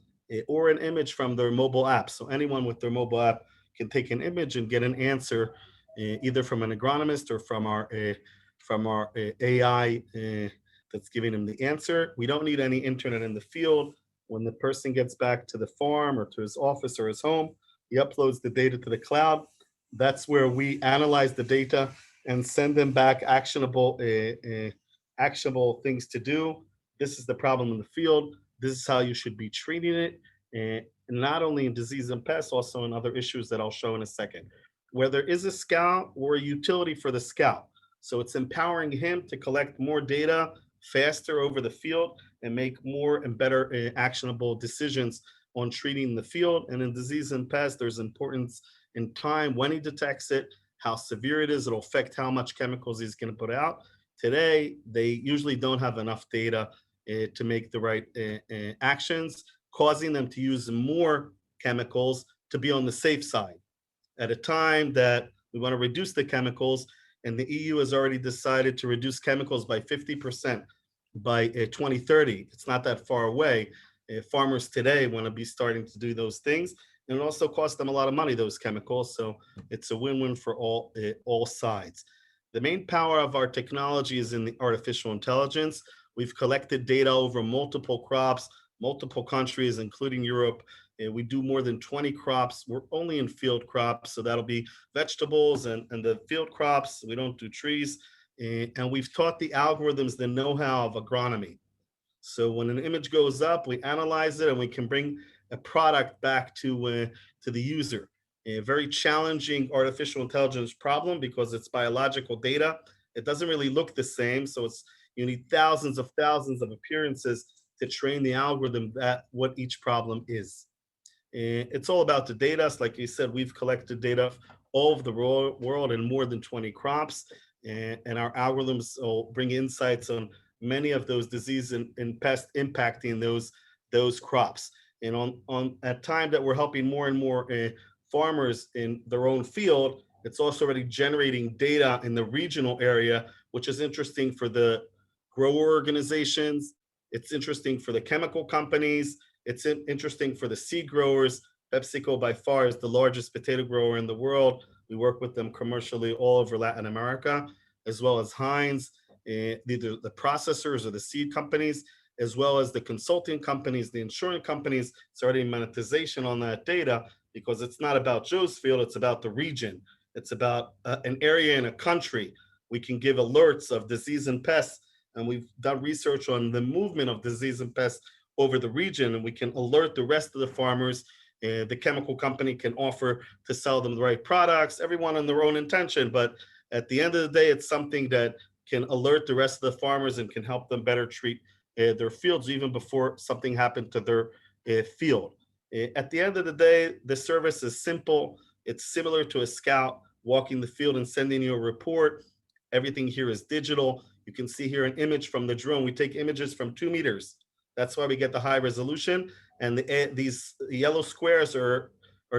or an image from their mobile app. So anyone with their mobile app can take an image and get an answer either from an agronomist or from our AI that's giving them the answer. We don't need any internet in the field. When the person gets back to the farm or to his office or his home, he uploads the data to the cloud. That's where we analyze the data and send them back actionable things to do. This is the problem in the field. This is how you should be treating it. And not only in disease and pests, also in other issues that I'll show in a second. Where there is a scout or a utility for the scout. So it's empowering him to collect more data faster over the field and make more and better actionable decisions on treating the field. And in disease and pests, there's importance in time, when he detects it, how severe it is, it'll affect how much chemicals he's gonna put out. Today, they usually don't have enough data to make the right actions, causing them to use more chemicals to be on the safe side. At a time that we wanna reduce the chemicals, and the EU has already decided to reduce chemicals by 50% by 2030. It's not that far away. Farmers today want to be starting to do those things, and it also costs them a lot of money, those chemicals. So it's a win-win for all sides. The main power of our technology is in the artificial intelligence. We've collected data over multiple crops, multiple countries, including Europe. We do more than 20 crops. We're only in field crops, so that'll be vegetables and the field crops. We don't do trees. And we've taught the algorithms the know-how of agronomy. So when an image goes up, we analyze it and we can bring a product back to the user. A very challenging artificial intelligence problem because it's biological data. It doesn't really look the same. So you need thousands of appearances to train the algorithm that what each problem is. It's all about the data. So like you said, we've collected data all over the world in more than 20 crops, and our algorithms will bring insights on many of those diseases and pests impacting those crops. And at time that we're helping more and more farmers in their own field, it's also already generating data in the regional area, which is interesting for the grower organizations. It's interesting for the chemical companies. It's interesting for the seed growers. PepsiCo by far is the largest potato grower in the world. We work with them commercially all over Latin America, as well as Heinz, either the processors or the seed companies, as well as the consulting companies, the insurance companies. It's already monetization on that data because it's not about Joe's field, it's about the region. It's about an area in a country. We can give alerts of disease and pests, and we've done research on the movement of disease and pests over the region, and we can alert the rest of the farmers. The chemical company can offer to sell them the right products, everyone on their own intention, but at the end of the day, it's something that can alert the rest of the farmers and can help them better treat their fields even before something happened to their field. At the end of the day, the service is simple. It's similar to a scout walking the field and sending you a report. Everything here is digital. You can see here an image from the drone. We take images from 2 meters. That's why we get the high resolution. And these yellow squares are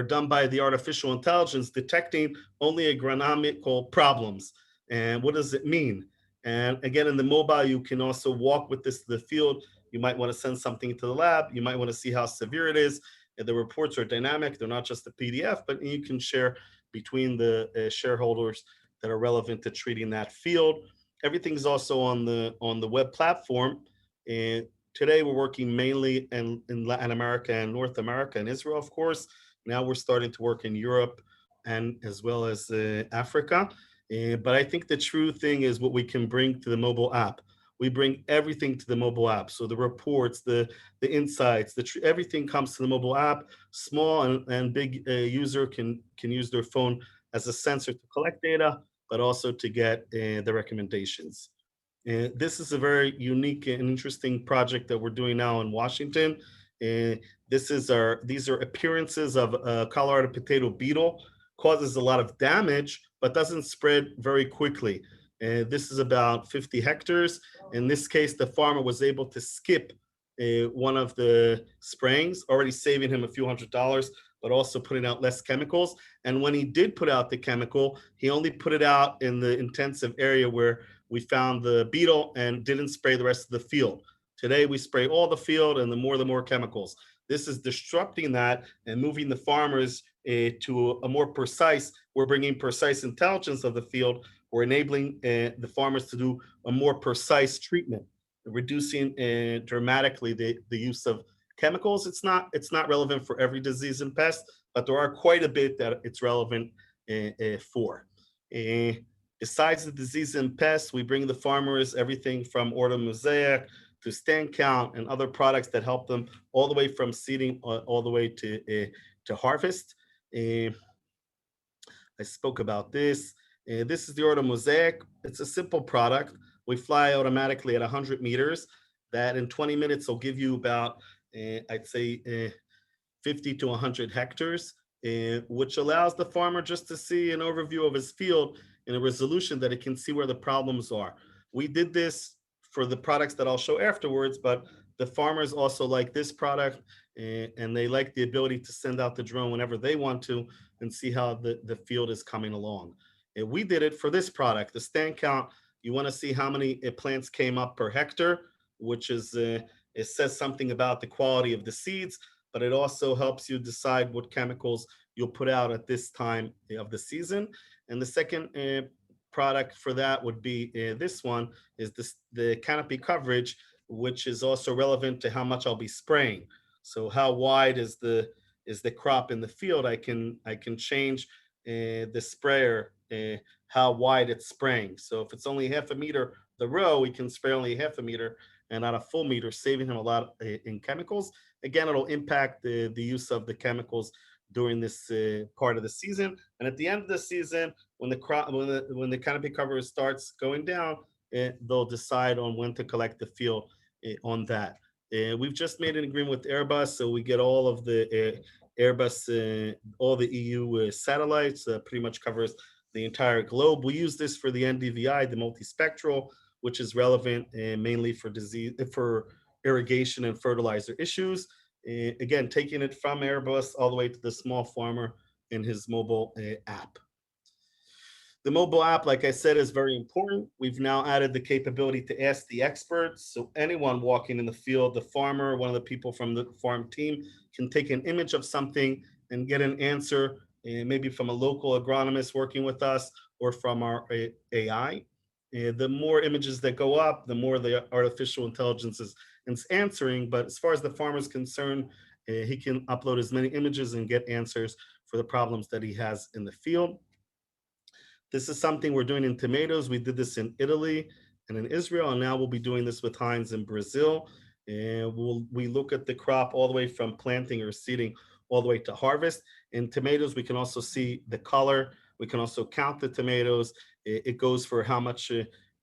done by the artificial intelligence detecting only agronomical problems. And what does it mean? And again, in the mobile, you can also walk with this to the field. You might want to send something to the lab. You might want to see how severe it is. And the reports are dynamic. They're not just a PDF, but you can share between the shareholders that are relevant to treating that field. Everything's also on the web platform. And today we're working mainly in Latin America and North America and Israel, of course. Now we're starting to work in Europe and as well as Africa. But I think the true thing is what we can bring to the mobile app. We bring everything to the mobile app. So the reports, the insights, everything comes to the mobile app. Small and big user can use their phone as a sensor to collect data, but also to get the recommendations. This is a very unique and interesting project that we're doing now in Washington. These are appearances of a Colorado potato beetle. Causes a lot of damage, but doesn't spread very quickly. This is about 50 hectares. In this case, the farmer was able to skip one of the sprayings, already saving him a few $100s, but also putting out less chemicals. And when he did put out the chemical, he only put it out in the intensive area where we found the beetle and didn't spray the rest of the field. Today, we spray all the field, and the more chemicals. This is disrupting that and moving the farmers to a more precise, we're bringing precise intelligence of the field. We're enabling the farmers to do a more precise treatment, reducing dramatically the use of chemicals. It's not relevant for every disease and pest, but there are quite a bit that it's relevant for. Besides the disease and pests, we bring the farmers everything from Mosaic to stand count and other products that help them all the way from seeding all the way to harvest. I spoke about this. This is the Mosaic. It's a simple product. We fly automatically at 100 meters. That in 20 minutes will give you about, I'd say, 50 to 100 hectares, which allows the farmer just to see an overview of his field in a resolution that it can see where the problems are. We did this for the products that I'll show afterwards, but the farmers also like this product, and they like the ability to send out the drone whenever they want to and see how the field is coming along. And we did it for this product, the stand count. You want to see how many plants came up per hectare, which is, it says something about the quality of the seeds, but it also helps you decide what chemicals you'll put out at this time of the season. And the second product for that would be this one, is the Canopy Coverage, which is also relevant to how much I'll be spraying. So how wide is the crop in the field? I can change the sprayer, how wide it's spraying. So if it's only half a meter the row, we can spray only half a meter and not a full meter, saving him a lot in chemicals. Again, it'll impact the use of the chemicals during this part of the season. And at the end of the season, when the canopy cover starts going down, they'll decide on when to collect the field on that. We've just made an agreement with Airbus, so we get all of the Airbus, all the EU satellites, pretty much covers the entire globe. We use this for the NDVI, the multispectral, which is relevant mainly for irrigation and fertilizer issues. Again, taking it from Airbus all the way to the small farmer in his mobile app. The mobile app, like I said, is very important. We've now added the capability to ask the experts. So anyone walking in the field, the farmer, one of the people from the farm team, can take an image of something and get an answer, maybe from a local agronomist working with us or from our AI. The more images that go up, the more the artificial intelligence is answering. But as far as the farmer is concerned, he can upload as many images and get answers for the problems that he has in the field. This is something we're doing in tomatoes. We did this in Italy and in Israel, and now we'll be doing this with Heinz in Brazil. And we look at the crop all the way from planting or seeding all the way to harvest. In tomatoes, we can also see the color. We can also count the tomatoes. It goes for how much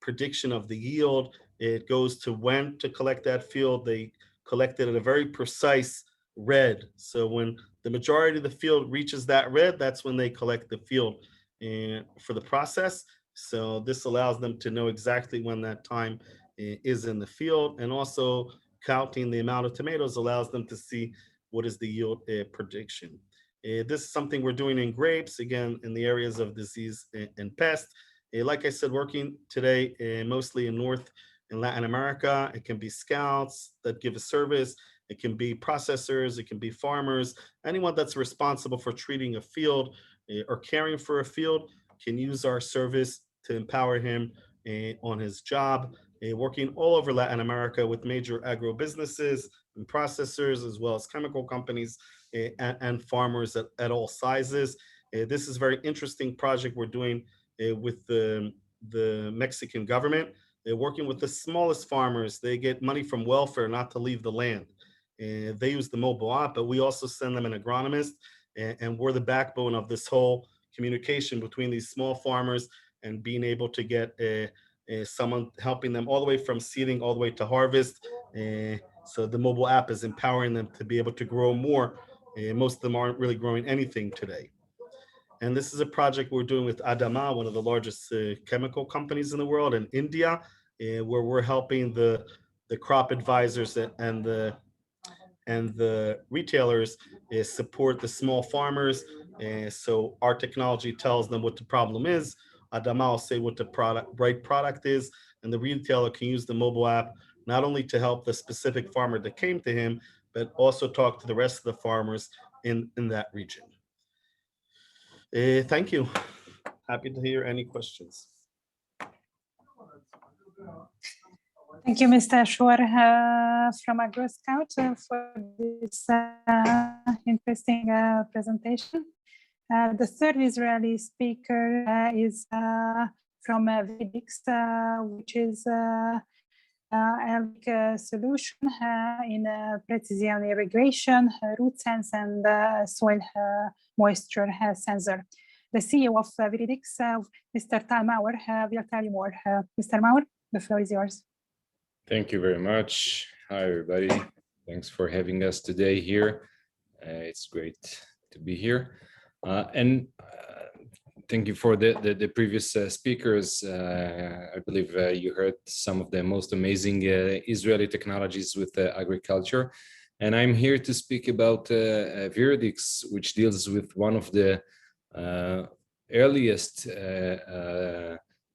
prediction of the yield. It goes to when to collect that field. They collect it at a very precise red. So when the majority of the field reaches that red, that's when they collect the field for the process. So this allows them to know exactly when that time is in the field, and also counting the amount of tomatoes allows them to see what is the yield prediction. This is something we're doing in grapes, again, in the areas of disease and pest. Like I said, working today mostly in North and Latin America. It can be scouts that give a service. It can be processors. It can be farmers. Anyone that's responsible for treating a field or caring for a field can use our service to empower him on his job. Working all over Latin America with major agro businesses and processors, as well as chemical companies and farmers at all sizes. This is a very interesting project we're doing with the Mexican government. They're working with the smallest farmers. They get money from welfare not to leave the land. They use the mobile app, but we also send them an agronomist, and we're the backbone of this whole communication between these small farmers and being able to get someone helping them all the way from seeding all the way to harvest. So the mobile app is empowering them to be able to grow more. Most of them aren't really growing anything today. And this is a project we're doing with Adama, one of the largest chemical companies in the world in India, where we're helping the crop advisors and the retailers support the small farmers. So our technology tells them what the problem is. Adama will say what the right product is, and the retailer can use the mobile app not only to help the specific farmer that came to him, but also talk to the rest of the farmers in that region. Thank you. Happy to hear any questions. Thank you, Mr. Shor from AgroScout for this interesting presentation. The third Israeli speaker is from Veritex, which is a solution in precision irrigation, root sense, and soil moisture sensor. The CEO of Veritex, Mr. Tal Mauer, will tell you more. Mr. Mauer, the floor is yours. Thank you very much. Hi, everybody. Thanks for having us today here. It's great to be here. Thank you for the previous speakers. I believe you heard some of the most amazing Israeli technologies with agriculture. And I'm here to speak about Veritex, which deals with one of the earliest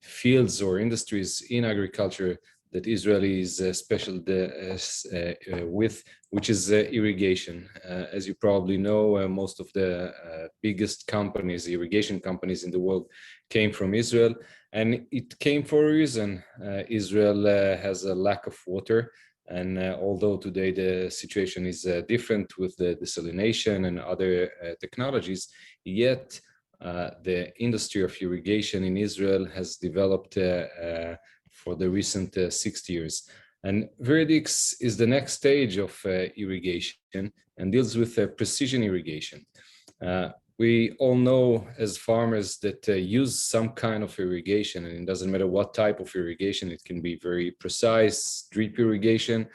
fields or industries in agriculture that Israel is special with, which is irrigation. As you probably know, most of the biggest companies, irrigation companies in the world, came from Israel, and it came for a reason. Israel has a lack of water, and although today the situation is different with the desalination and other technologies, yet the industry of irrigation in Israel has developed for the recent 60 years. And Veritex is the next stage of irrigation and deals with precision irrigation. We all know as farmers that use some kind of irrigation, and it doesn't matter what type of irrigation. It can be very precise, drip irrigation,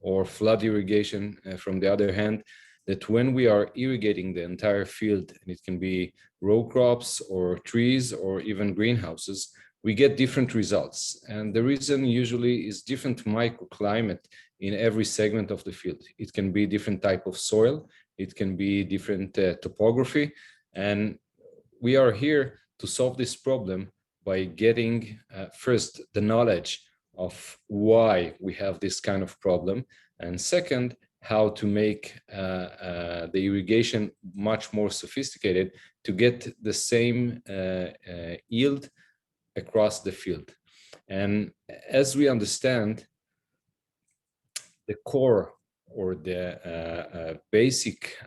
or flood irrigation from the other hand, that when we are irrigating the entire field, and it can be row crops or trees or even greenhouses, we get different results. And the reason usually is different microclimate in every segment of the field. It can be different type of soil, it can be different topography. And we are here to solve this problem by getting first the knowledge of why we have this kind of problem, and second, how to make the irrigation much more sophisticated to get the same yield across the field. And as we understand, the core or the basic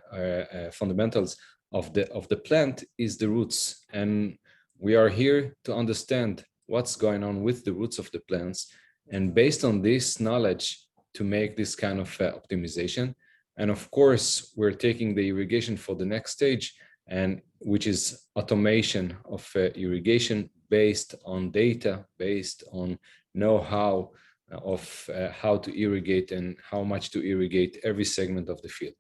fundamentals of the plant is the roots. And we are here to understand what's going on with the roots of the plants. And based on this knowledge, to make this kind of optimization. And of course, we're taking the irrigation for the next stage, and which is automation of irrigation based on data, based on know-how of how to irrigate and how much to irrigate every segment of the field.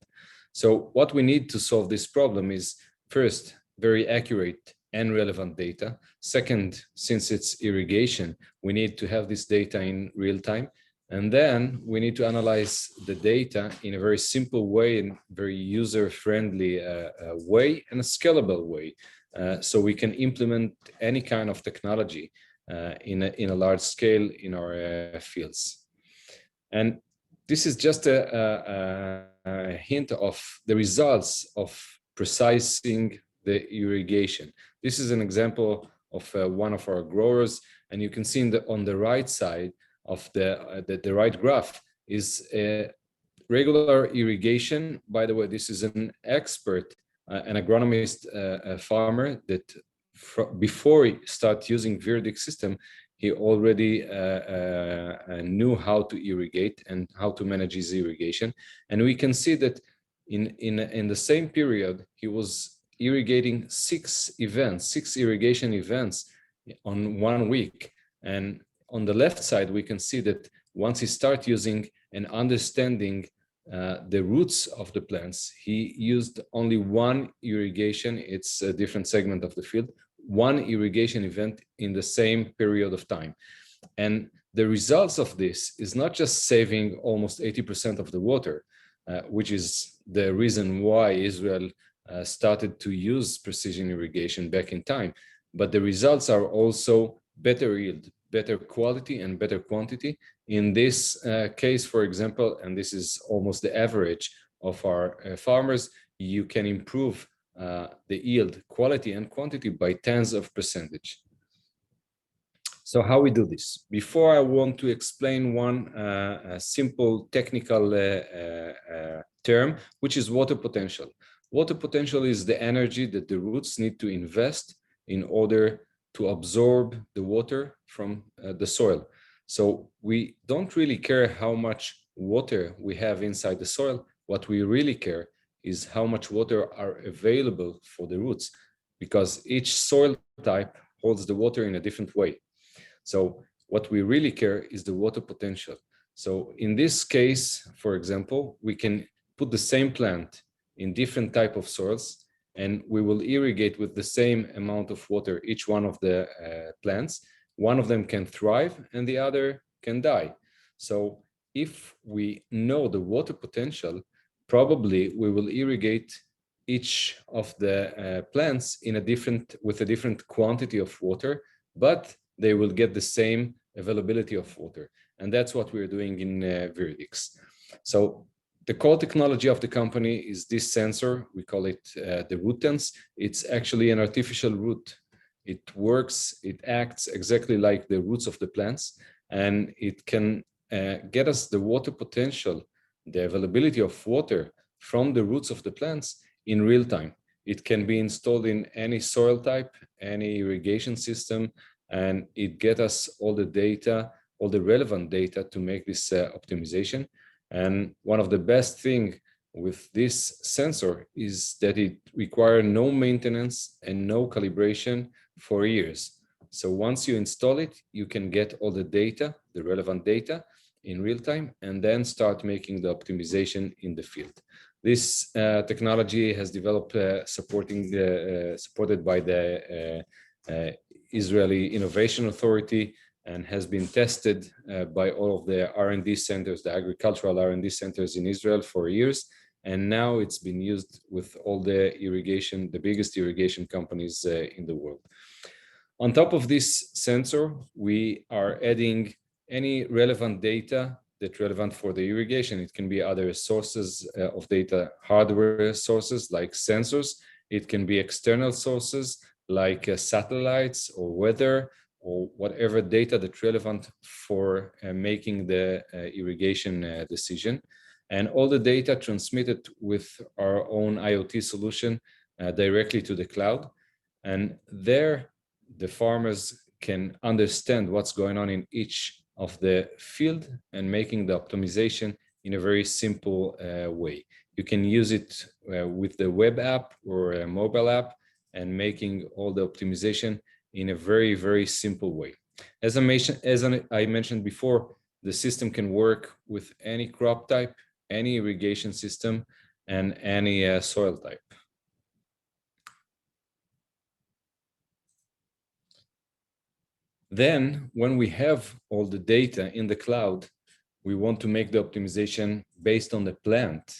So what we need to solve this problem is, first, very accurate and relevant data. Second, since it's irrigation, we need to have this data in real time. And then we need to analyze the data in a very simple way and very user-friendly way and a scalable way. So we can implement any kind of technology in a large scale in our fields. And this is just a hint of the results of precising the irrigation. This is an example of one of our growers, and you can see on the right side of the right graph is a regular irrigation. By the way, this is an expert, an agronomist, a farmer that before he started using Veritex system, he already knew how to irrigate and how to manage his irrigation. And we can see that in the same period, he was irrigating 6 irrigation events on 1 week. And on the left side, we can see that once he starts using and understanding the roots of the plants, he used only one irrigation. It's a different segment of the field, one irrigation event in the same period of time. And the results of this is not just saving almost 80% of the water, which is the reason why Israel started to use precision irrigation back in time, but the results are also better yield, better quality, and better quantity. In this case, for example, and this is almost the average of our farmers, you can improve the yield, quality, and quantity by tens of percentage. So how we do this? Before, I want to explain one simple technical term, which is water potential. Water potential is the energy that the roots need to invest in order to absorb the water from the soil. So we don't really care how much water we have inside the soil. What we really care is how much water are available for the roots, because each soil type holds the water in a different way. So what we really care is the water potential. So in this case, for example, we can put the same plant in different type of soils, and we will irrigate with the same amount of water each one of the plants. One of them can thrive and the other can die. So if we know the water potential, probably we will irrigate each of the plants in with a different quantity of water, but they will get the same availability of water. And that's what we're doing in Veritex. So the core technology of the company is this sensor. We call it the rootance. It's actually an artificial root. It works, it acts exactly like the roots of the plants, and it can get us the water potential, the availability of water from the roots of the plants in real time. It can be installed in any soil type, any irrigation system, and it gets us all the data, all the relevant data to make this optimization. And one of the best things with this sensor is that it requires no maintenance and no calibration for years. So once you install it, you can get all the data, the relevant data in real time, and then start making the optimization in the field. This technology has developed supported by the Israeli Innovation Authority, and has been tested by all of the R&D centers, the agricultural R&D centers in Israel for years. And now it's been used with all the irrigation, the biggest irrigation companies in the world. On top of this sensor, we are adding any relevant data that's relevant for the irrigation. It can be other sources of data, hardware sources like sensors. It can be external sources like satellites or weather, or whatever data that's relevant for making the irrigation decision. And all the data transmitted with our own IoT solution directly to the cloud. And there, the farmers can understand what's going on in each of the field and making the optimization in a very simple way. You can use it with the web app or a mobile app, and making all the optimization in a very, very simple way. As I mentioned before, the system can work with any crop type, any irrigation system, and any soil type. Then, when we have all the data in the cloud, we want to make the optimization based on the plant,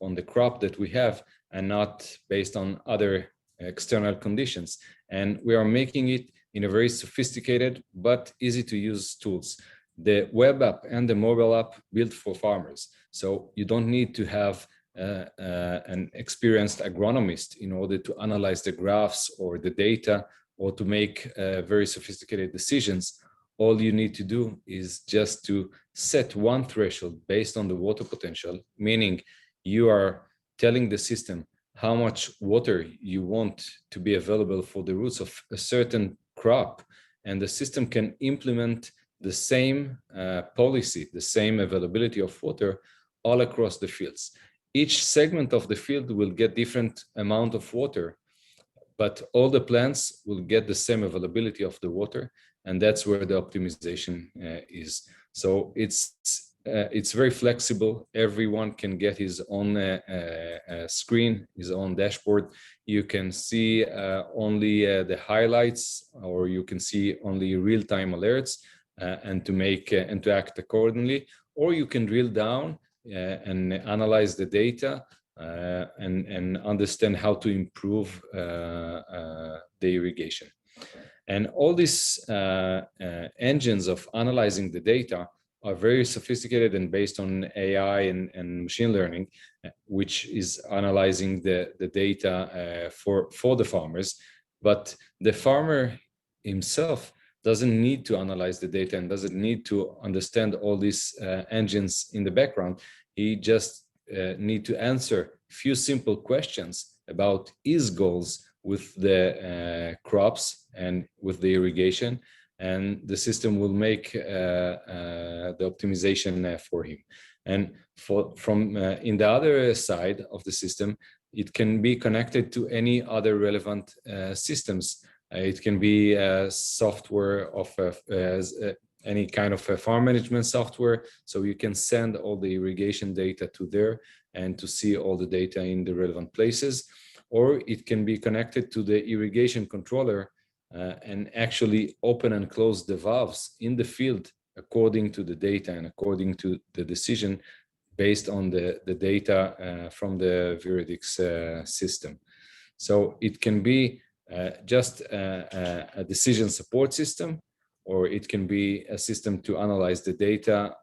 on the crop that we have, and not based on other external conditions. And we are making it in a very sophisticated but easy to use tools. The web app and the mobile app built for farmers. So you don't need to have an experienced agronomist in order to analyze the graphs or the data or to make very sophisticated decisions. All you need to do is just to set one threshold based on the water potential, meaning you are telling the system how much water you want to be available for the roots of a certain crop, and the system can implement the same policy, the same availability of water all across the fields. Each segment of the field will get different amount of water, but all the plants will get the same availability of the water, and that's where the optimization is. So it's very flexible. Everyone can get his own screen, his own dashboard. You can see only the highlights, or you can see only real-time alerts, and to act accordingly. Or you can drill down and analyze the data and understand how to improve the irrigation. And all these engines of analyzing the data are very sophisticated and based on AI and machine learning, which is analyzing the data for the farmers. But the farmer himself doesn't need to analyze the data and doesn't need to understand all these engines in the background. He just need to answer a few simple questions about his goals with the crops and with the irrigation, and the system will make the optimization for him. And from in the other side of the system, it can be connected to any other relevant systems. It can be software of any kind of farm management software, so you can send all the irrigation data to there and to see all the data in the relevant places. Or it can be connected to the irrigation controller and actually open and close the valves in the field according to the data and according to the decision based on the data from the Veritex system. So it can be just a decision support system, or it can be a system to analyze the data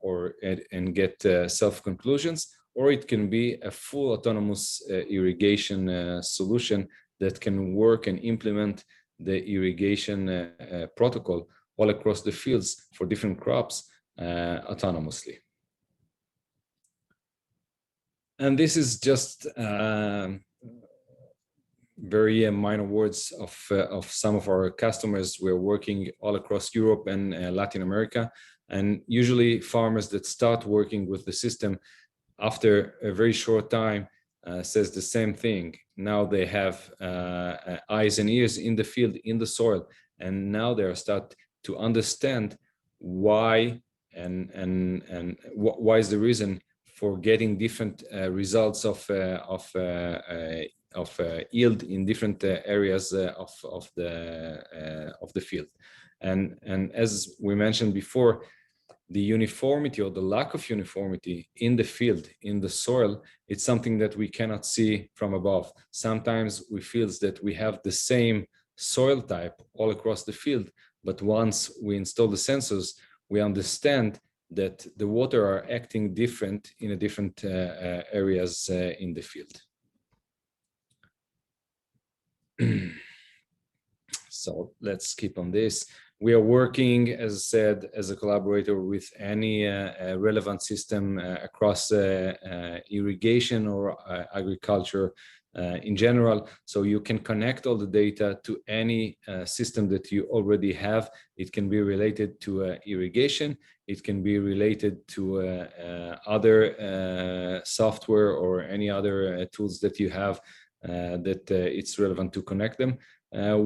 and get self-conclusions, or it can be a full autonomous irrigation solution that can work and implement the irrigation protocol all across the fields for different crops autonomously. And this is just very minor words of some of our customers. We're working all across Europe and Latin America, and usually farmers that start working with the system after a very short time says the same thing. Now they have eyes and ears in the field, in the soil, and now they are start to understand why and why is the reason for getting different results of yield in different areas of the field. And as we mentioned before, the uniformity or the lack of uniformity in the field, in the soil, it's something that we cannot see from above. Sometimes we feel that we have the same soil type all across the field, but once we install the sensors, we understand that the water are acting different in a different areas in the field. So let's keep on this. We are working, as I said, as a collaborator with any relevant system across irrigation or agriculture in general. So you can connect all the data to any system that you already have. It can be related to irrigation. It can be related to other software or any other tools that you have that it's relevant to connect them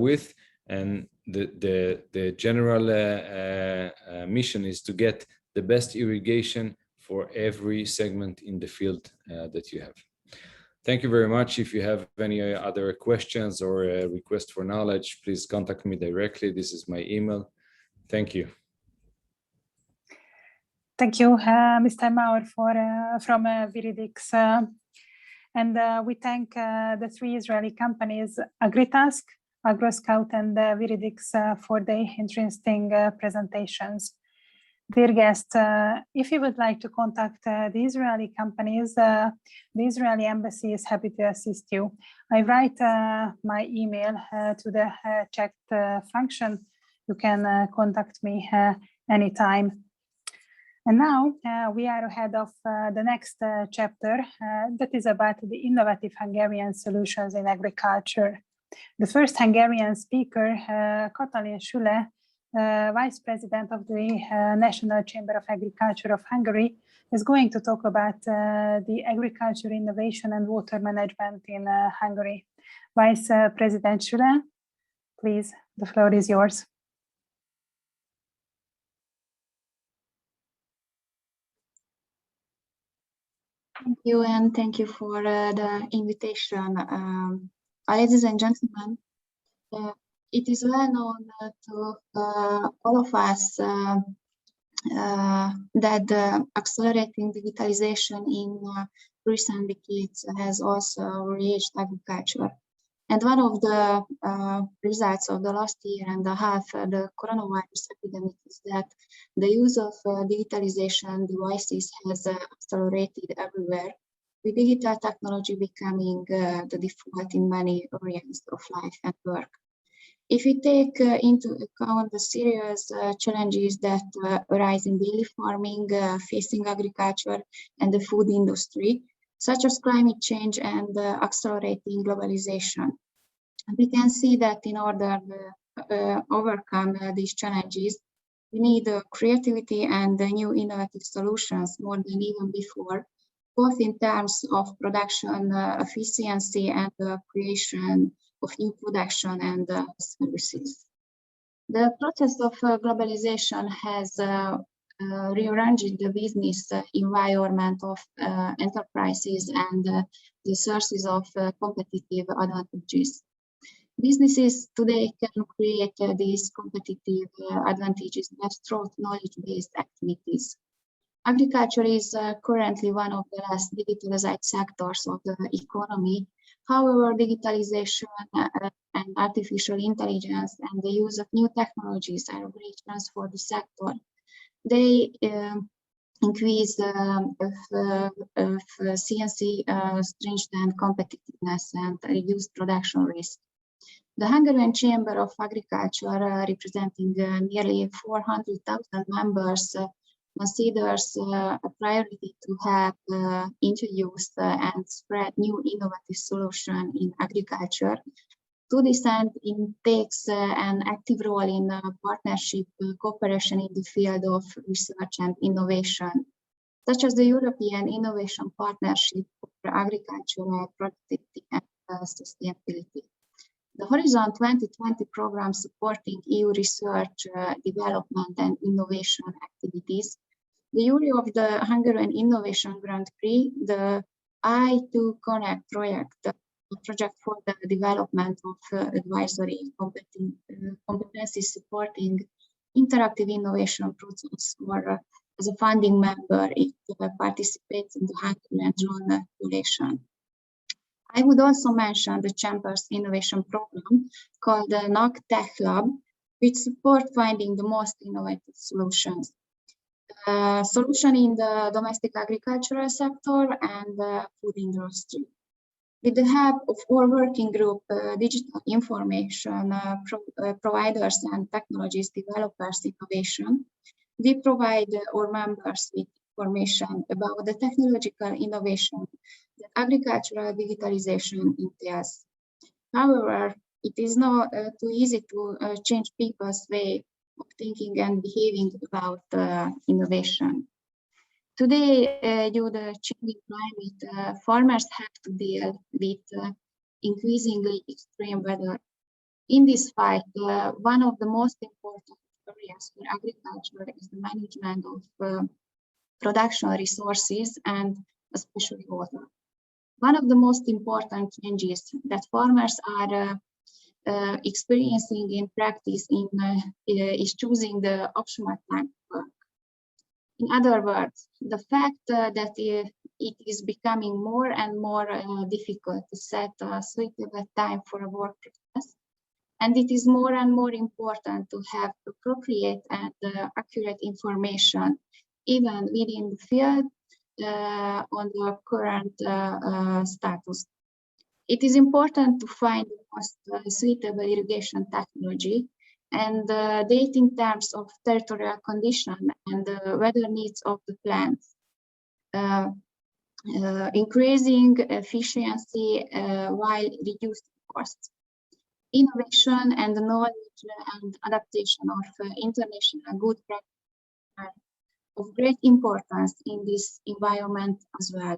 with. And the general mission is to get the best irrigation for every segment in the field that you have. Thank you very much. If you have any other questions or a request for knowledge, please contact me directly. This is my email. Thank you. Thank you, Mr. Mauer, from Veritex. And we thank the three Israeli companies, Agritask, AgroScout, and Veritex for their interesting presentations. Dear guests, if you would like to contact the Israeli companies, the Israeli embassy is happy to assist you. I write my email to the chat function. You can contact me anytime. And now we are ahead of the next chapter that is about the innovative Hungarian solutions in agriculture. The first Hungarian speaker, Katalin Süle, Vice President of the National Chamber of Agriculture of Hungary, is going to talk about the agriculture innovation and water management in Hungary. Vice President Schüler, please, the floor is yours. Thank you, and thank you for the invitation. Ladies and gentlemen, it is well known to all of us that the accelerating digitalization in recent decades has also reached agriculture. And one of the results of the last year and a half, the coronavirus epidemic, is that the use of digitalization devices has accelerated everywhere, with digital technology becoming the default in many areas of life and work. If we take into account the serious challenges that arise in daily farming, facing agriculture and the food industry, such as climate change and accelerating globalization, we can see that in order to overcome these challenges, we need creativity and new innovative solutions more than even before, both in terms of production efficiency and creation of new production and services. The process of globalization has rearranged the business environment of enterprises and the sources of competitive advantages. Businesses today can create these competitive advantages best through knowledge-based activities. Agriculture is currently one of the less digitalized sectors of the economy. However, digitalization and artificial intelligence and the use of new technologies are great trends for the sector. They increase of CNC strengthened competitiveness and reduce production risk. The Hungarian Chamber of Agriculture, representing nearly 400,000 members, considers a priority to have introduced and spread new innovative solutions in agriculture. To this end, it takes an active role in partnership cooperation in the field of research and innovation, such as the European Innovation Partnership for Agricultural Productivity and Sustainability. The Horizon 2020 program supporting EU research, development and innovation activities, the jury of the Hungarian Innovation Grand Prix, the I2 Connect project, the project for the development of advisory competencies supporting interactive innovation process, or as a funding member, it participates in the Hungarian drone coalition. I would also mention the Chamber's innovation program called the NOC Tech Lab, which support finding the most innovative solutions. Solution in the domestic agricultural sector and the food industry. With the help of our working group, digital information providers and technologies developers innovation, we provide our members with information about the technological innovation that agricultural digitalization entails. However, it is not too easy to change people's way of thinking and behaving about innovation. Today, due to the changing climate, farmers have to deal with increasingly extreme weather. In this fight, one of the most important areas for agriculture is the management of production resources and especially water. One of the most important changes that farmers are experiencing in practice is choosing the optimal time to work. In other words, the fact that it is becoming more and more difficult to set a suitable time for a work process, and it is more and more important to have appropriate and accurate information even within the field on the current status. It is important to find the most suitable irrigation technology and data in terms of territorial condition and weather needs of the plants, increasing efficiency while reducing costs. Innovation and knowledge and adaptation of international good practice are of great importance in this environment as well.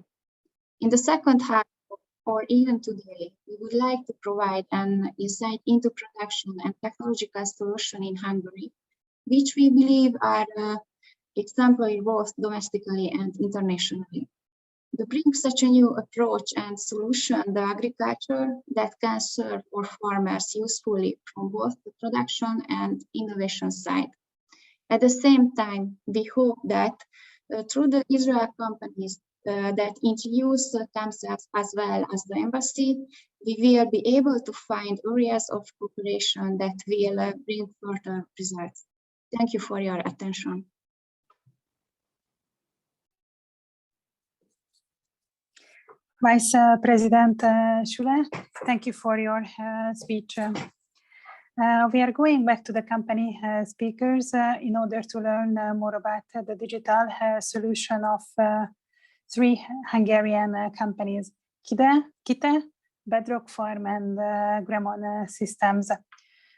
In the second half of or even today, we would like to provide an insight into production and technological solution in Hungary, which we believe are exemplary both domestically and internationally. To bring such a new approach and solution to agriculture that can serve our farmers usefully from both the production and innovation side. At the same time, we hope that through the Israel companies that introduce themselves as well as the embassy, we will be able to find areas of cooperation that will bring further results. Thank you for your attention. Vice President Schule, thank you for your speech. We are going back to the company speakers in order to learn more about the digital solution of 3 Hungarian companies, Kite, Bedrock Farm and Gremon Systems.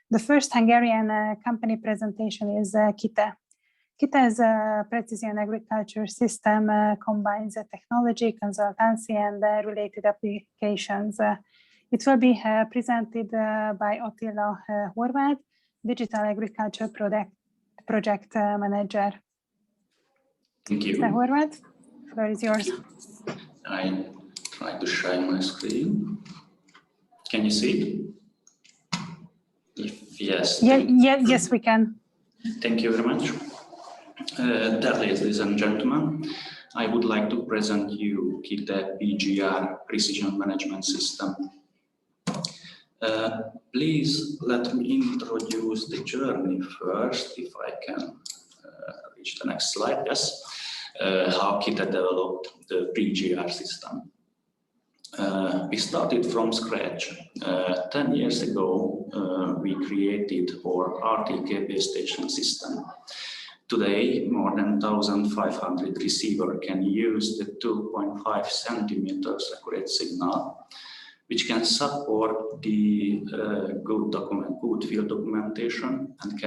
The first Hungarian company presentation is Kite. Kite's precision agriculture system combines technology, consultancy, and related applications. It will be presented by Attila Horváth, Digital Agriculture Project Manager. Thank you. Mr. Horváth, the floor is yours. I try to share my screen. Can you see it? If yes. Yes, we can. Thank you very much. Ladies and gentlemen, I would like to present you Kite PGR Precision Management System. Please let me introduce the journey first, if I can reach the next slide. Yes, how Kite developed the PGR system. We started from scratch. 10 years ago, we created our RTK base station system. Today, more than 1,500 receivers can use the 2.5 centimeters accurate signal, which can support the good field documentation and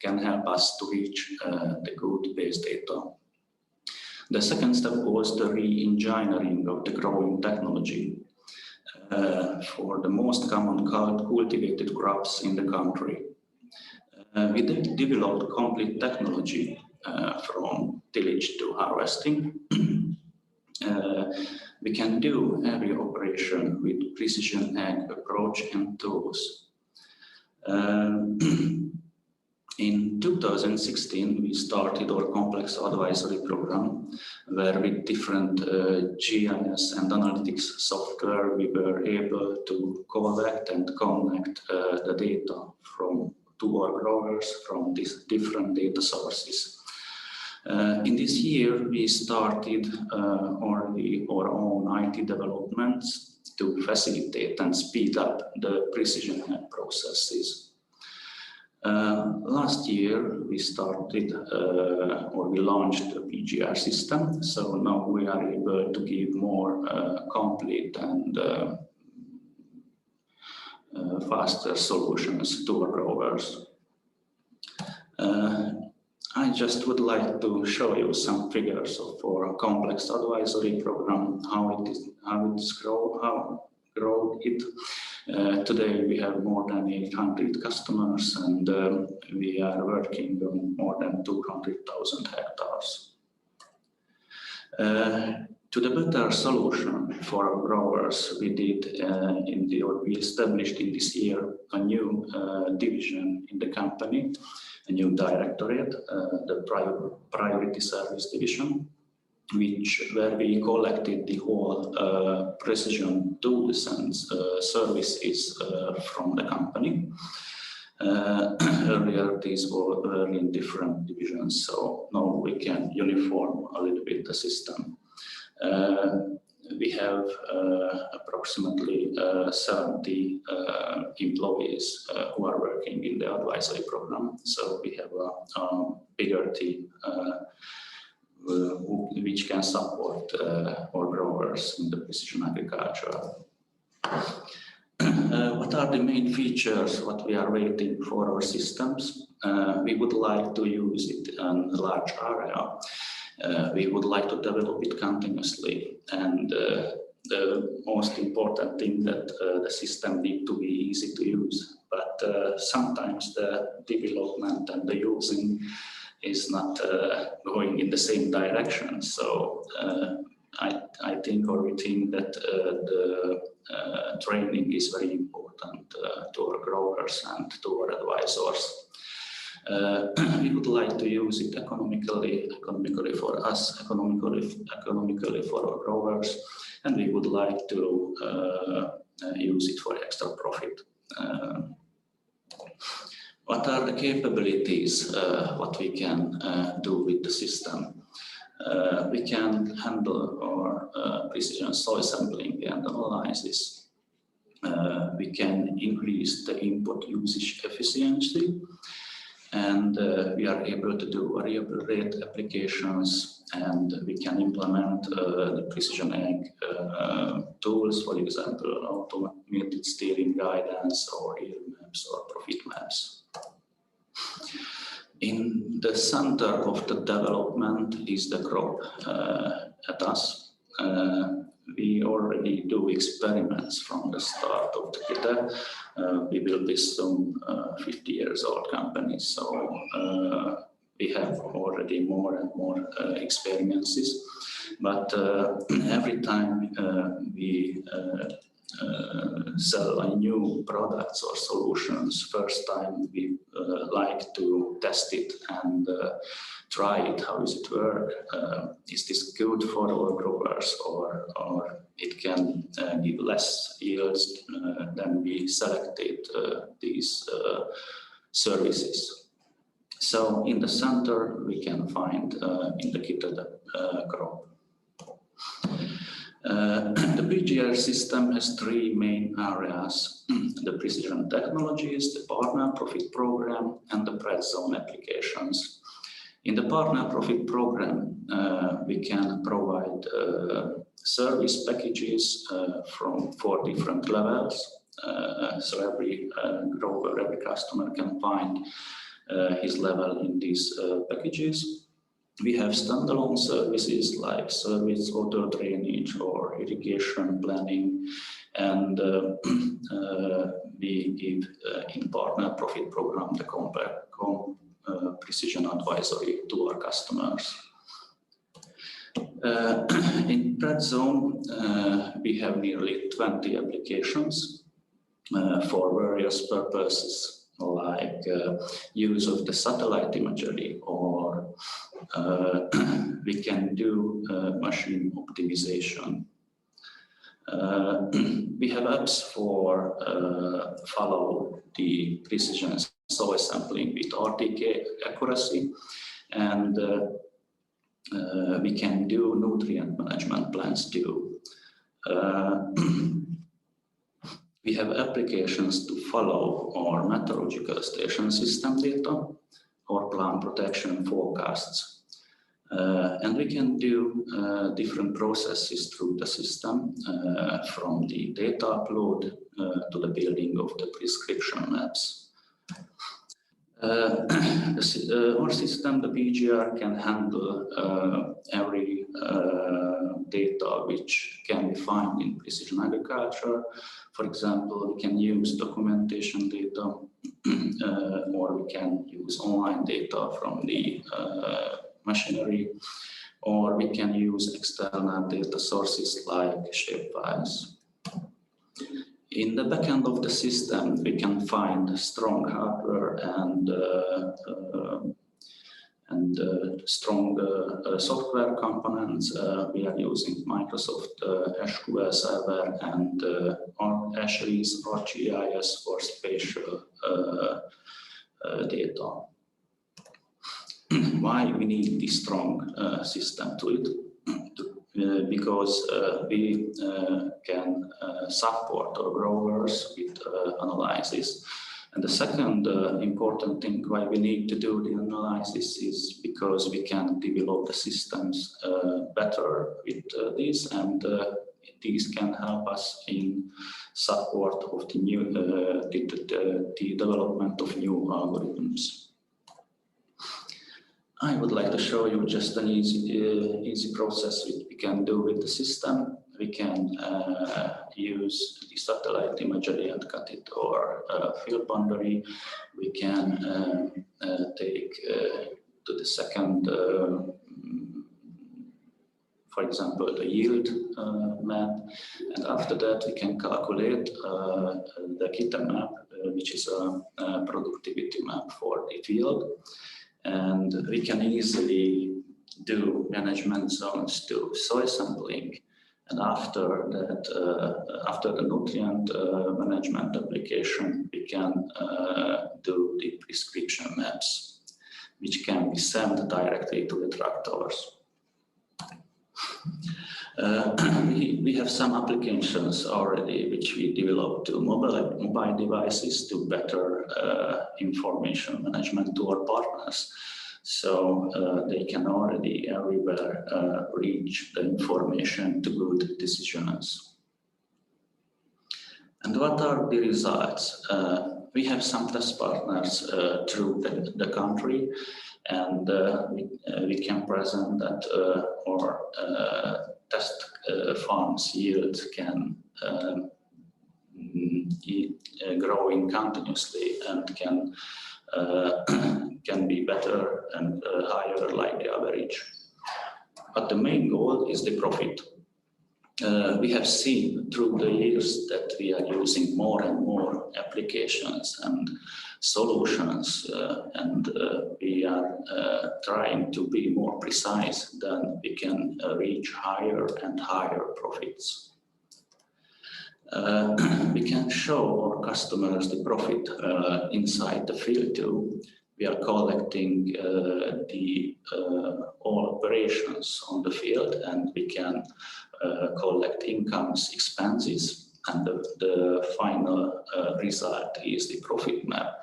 can help us to reach the good base data. The second step was the re-engineering of the growing technology for the most common cultivated crops in the country. We developed complete technology from tillage to harvesting. We can do every operation with precision ag approach and tools. In 2016, we started our complex advisory program, where with different GIS and analytics software, we were able to collect and connect the data to our growers from these different data sources. In this year, we started our own IT developments to facilitate and speed up the precision ag processes. Last year, we started we launched the PGR system. So now we are able to give more complete and faster solutions to our growers. I just would like to show you some figures of our complex advisory program, how grow it. Today we have more than 800 customers, and we are working on more than 200,000 hectares. To the better solution for our growers, we established in this year a new division in the company, a new directorate, the Priority Service Division, where we collected the whole precision tools and services from the company. Earlier, these were in different divisions, so now we can uniform a little bit the system. We have approximately 70 employees who are working in the advisory program, so we have a bigger team which can support our growers in the precision agriculture. What are the main features what we are waiting for our systems? We would like to use it in a large area. We would like to develop it continuously, and the most important thing that the system need to be easy to use. But sometimes the development and the using is not going in the same direction. So I think, or we think that the training is very important to our growers and to our advisors. We would like to use it economically for us, economically for our growers, and we would like to use it for extra profit. What are the capabilities, what we can do with the system? We can handle our precision soil sampling and analysis. We can increase the input usage efficiency, and we are able to do variable rate applications, and we can implement the precision ag tools, for example, automated steering guidance or yield maps or profit maps. In the center of the development is the crop at us. We already do experiments from the start of the Kita. We will be soon 50 years old company, so we have already more and more experiences. But every time we sell new products or solutions, first time we like to test it and try it. How does it work? Is this good for our growers, or it can give less yields than we selected these services? So in the center we can find in the Kita crop. The BGR system has three main areas: the precision technologies, the partner profit program, and the spread zone applications. In the partner profit program, we can provide service packages from 4 different levels. So every grower, every customer can find his level in these packages. We have standalone services like service auto drainage or irrigation planning, and we give in partner profit program the precision advisory to our customers. In spread zone, we have nearly 20 applications for various purposes, like use of the satellite imagery, or we can do machine optimization. We have apps for follow the precision soil sampling with RTK accuracy, and we can do nutrient management plans too. We have applications to follow our meteorological station system data or plant protection forecasts. And we can do different processes through the system, from the data upload to the building of the prescription maps. Our system, the BGR, can handle every data which can be found in precision agriculture. For example, we can use documentation data, or we can use online data from the machinery, or we can use external data sources like shapefiles. In the backend of the system, we can find strong hardware and strong software components. We are using Microsoft SQL Server and Azure ArcGIS for spatial data. Why we need this strong system to it? Because we can support our growers with analysis. And the second important thing why we need to do the analysis is because we can develop the systems better with this, and these can help us in support of the new the development of new algorithms. I would like to show you just an easy process which we can do with the system. we can use the satellite imagery and cut it over field boundary. We can take to the second, for example, the yield map, and after that we can calculate the Kita map, which is a productivity map for the field, and we can easily do management zones to soil sampling, and after that, after the nutrient management application, we can do the prescription maps, which can be sent directly to the tractors. We have some applications already which we developed to mobile devices to better information management to our partners. So they can already everywhere reach the information to good decisions. And what are the results? We have some test partners through the country, and we can present that our test farms yield can growing continuously and can be better and higher like the average. But the main goal is the profit. We have seen through the years that we are using more and more applications and solutions, and we are trying to be more precise, then we can reach higher and higher profits. We can show our customers the profit inside the field too. We are collecting all operations on the field, and we can collect incomes, expenses, and the final result is the profit map,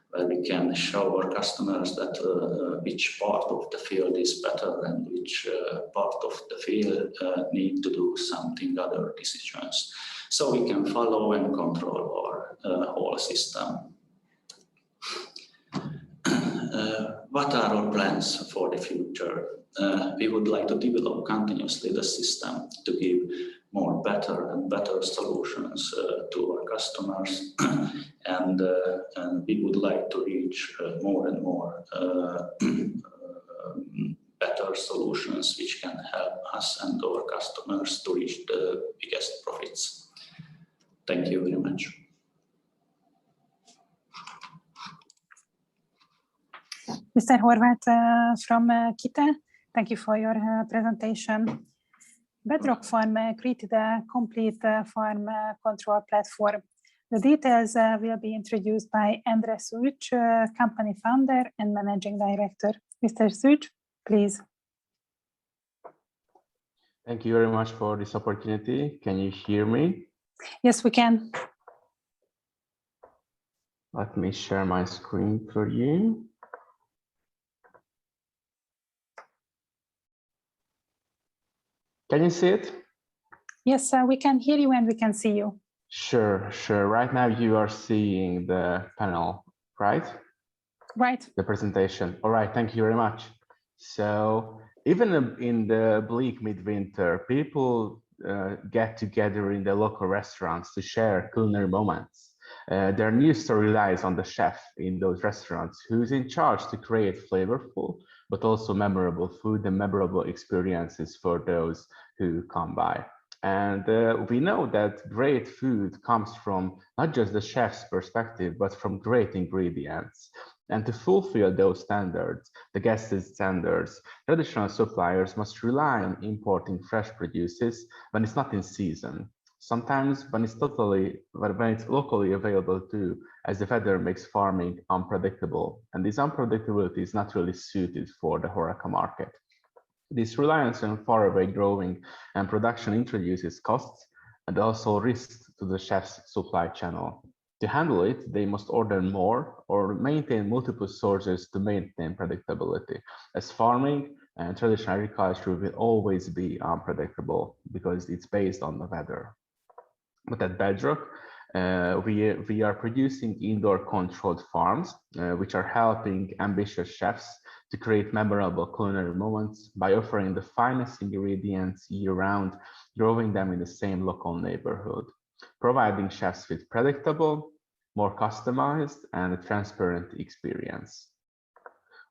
where we can show our customers that which part of the field is better and which part of the field need to do something other decisions. So we can follow and control our whole system. What are our plans for the future? We would like to develop continuously the system to give more better and better solutions to our customers, and we would like to reach more and more better solutions which can help us and our customers to reach the biggest profits. Thank you very much. Mr. Horváth from Kita, thank you for your presentation. Bedrock Farm created a complete farm control platform. The details will be introduced by Endre Szűcs, company founder and managing director. Mr. Szűcs, please. Thank you very much for this opportunity. Can you hear me? Yes, we can. Let me share my screen for you. Can you see it? Yes, we can hear you and we can see you. Sure. Right now you are seeing the panel, right? Right. The presentation. All right, thank you very much. So even in the bleak midwinter, people get together in the local restaurants to share culinary moments. Their news story relies on the chef in those restaurants who's in charge to create flavorful but also memorable food and memorable experiences for those who come by. And we know that great food comes from not just the chef's perspective, but from great ingredients. And to fulfill those standards, the guest's standards, traditional suppliers must rely on importing fresh produces when it's not in season. Sometimes when it's locally available too, as the weather makes farming unpredictable. And this unpredictability is not really suited for the HoReCa market. This reliance on faraway growing and production introduces costs and also risks to the chef's supply channel. To handle it, they must order more or maintain multiple sources to maintain predictability, as farming and traditional agriculture will always be unpredictable because it's based on the weather. But at Bedrock, we are producing indoor controlled farms, which are helping ambitious chefs to create memorable culinary moments by offering the finest ingredients year-round, growing them in the same local neighborhood, providing chefs with predictable, more customized, and a transparent experience.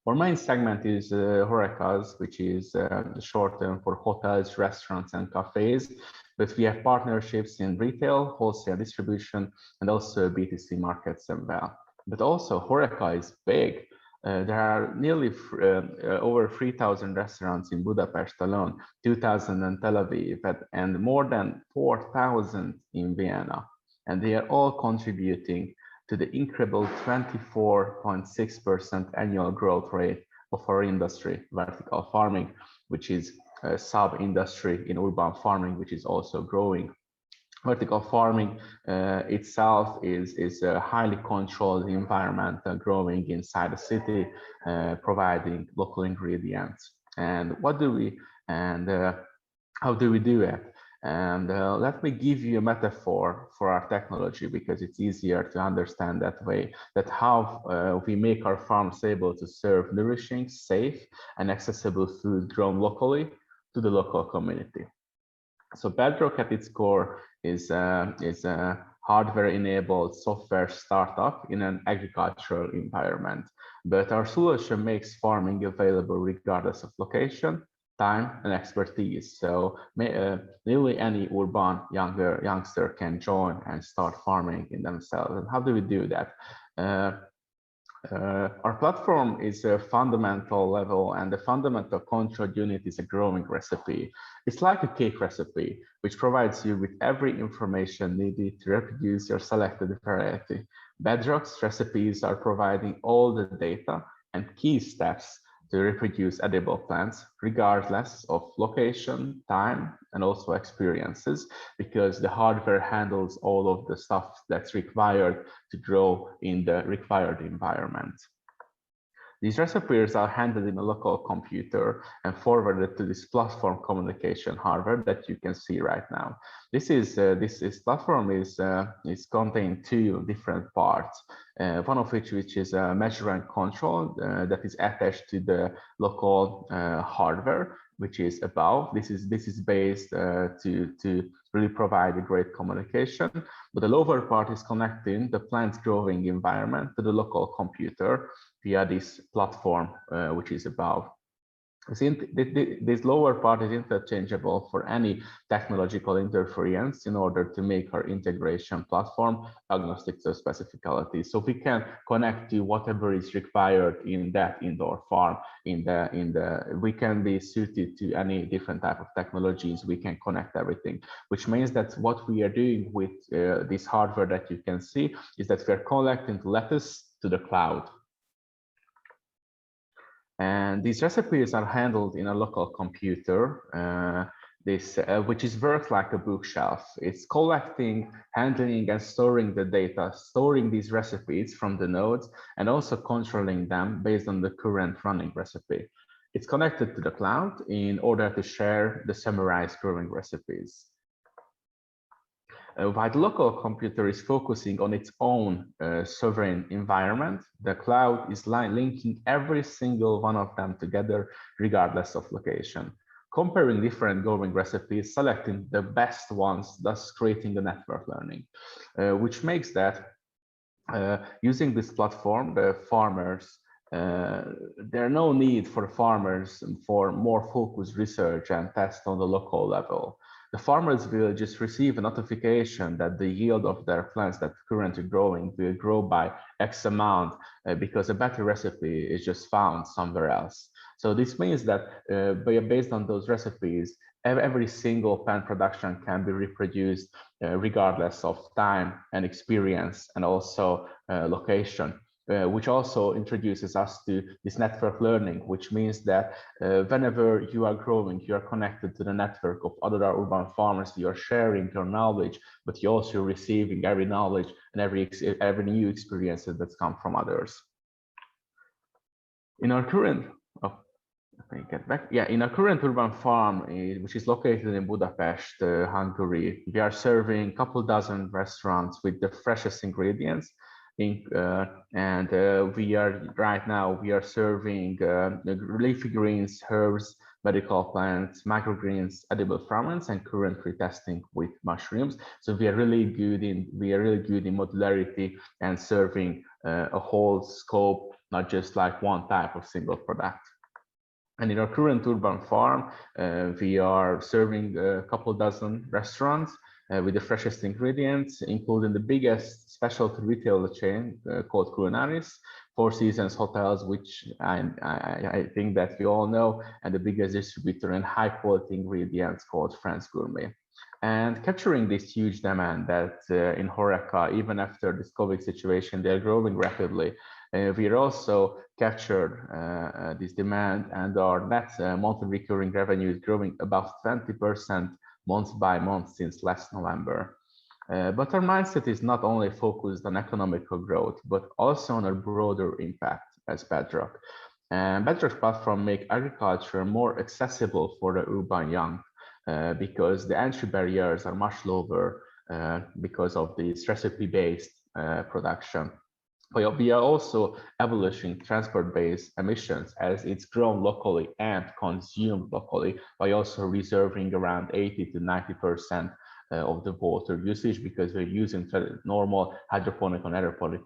Our main segment is HoReCas, which is the short term for hotels, restaurants, and cafes. But we have partnerships in retail, wholesale distribution, and also B2C markets as well. But also HoReCa is big. There are nearly over 3,000 restaurants in Budapest alone, 2,000 in Tel Aviv, and more than 4,000 in Vienna. And they are all contributing to the incredible 24.6% annual growth rate of our industry, vertical farming, which is a sub-industry in urban farming, which is also growing. Vertical farming itself is a highly controlled environment growing inside the city, providing local ingredients. And what do we, and how do we do it? And let me give you a metaphor for our technology, because it's easier to understand that way, that how we make our farms able to serve nourishing, safe, and accessible food grown locally to the local community. So Bedrock at its core is a hardware-enabled software startup in an agricultural environment. But our solution makes farming available regardless of location, time, and expertise. So nearly any urban youngster can join and start farming in themselves. And how do we do that? Our platform is a fundamental level, and the fundamental control unit is a growing recipe. It's like a cake recipe, which provides you with every information needed to reproduce your selected variety. Bedrock's recipes are providing all the data and key steps to reproduce edible plants, regardless of location, time, and also experiences, because the hardware handles all of the stuff that's required to grow in the required environment. These recipes are handled in a local computer and forwarded to this platform communication hardware that you can see right now. This platform is contained two different parts. One of which is a measure and control that is attached to the local hardware, which is above. This is based to really provide a great communication. But the lower part is connecting the plant's growing environment to the local computer via this platform, which is above. This lower part is interchangeable for any technological interference in order to make our integration platform agnostic to specificality. So we can connect to whatever is required in that indoor farm. We can be suited to any different type of technologies. We can connect everything, which means that what we are doing with this hardware that you can see is that we are collecting lettuce to the cloud. And these recipes are handled in a local computer, which works like a bookshelf. It's collecting, handling, and storing the data, storing these recipes from the nodes, and also controlling them based on the current running recipe. It's connected to the cloud in order to share the summarized growing recipes. While the local computer is focusing on its own sovereign environment, the cloud is linking every single one of them together, regardless of location, comparing different growing recipes, selecting the best ones, thus creating the network learning, which makes that using this platform, the farmers, there are no need for farmers for more focused research and tests on the local level. The farmers will just receive a notification that the yield of their plants that are currently growing will grow by X amount because a better recipe is just found somewhere else. So this means that based on those recipes, every single plant production can be reproduced regardless of time and experience and also location. Which also introduces us to this network learning, which means that whenever you are growing, you are connected to the network of other urban farmers. You are sharing your knowledge, but you're also receiving every knowledge and every new experiences that come from others. In our current, let me get back. Yeah, in our current urban farm, which is located in Budapest, Hungary, we are serving a couple dozen restaurants with the freshest ingredients. We are serving leafy greens, herbs, medical plants, microgreens, edible ferments, and currently testing with mushrooms. So we are really good in modularity and serving a whole scope, not just like one type of single product. And in our current urban farm, we are serving a couple dozen restaurants with the freshest ingredients, including the biggest specialty retail chain called Culinaris, Four Seasons Hotels, which I think that we all know, and the biggest distributor in high quality ingredients called France Gourmet. And capturing this huge demand that in HoReCa, even after this COVID situation, they're growing rapidly. We are also captured this demand, and our net monthly recurring revenue is growing above 20% month by month since last November. But our mindset is not only focused on economical growth, but also on a broader impact as Bedrock. And Bedrock's platform make agriculture more accessible for the urban young because the entry barriers are much lower because of this recipe-based production. We are also abolishing transport-based emissions as it's grown locally and consumed locally by also reserving around 80 to 90% of the water usage because we're using normal hydroponic and aeroponic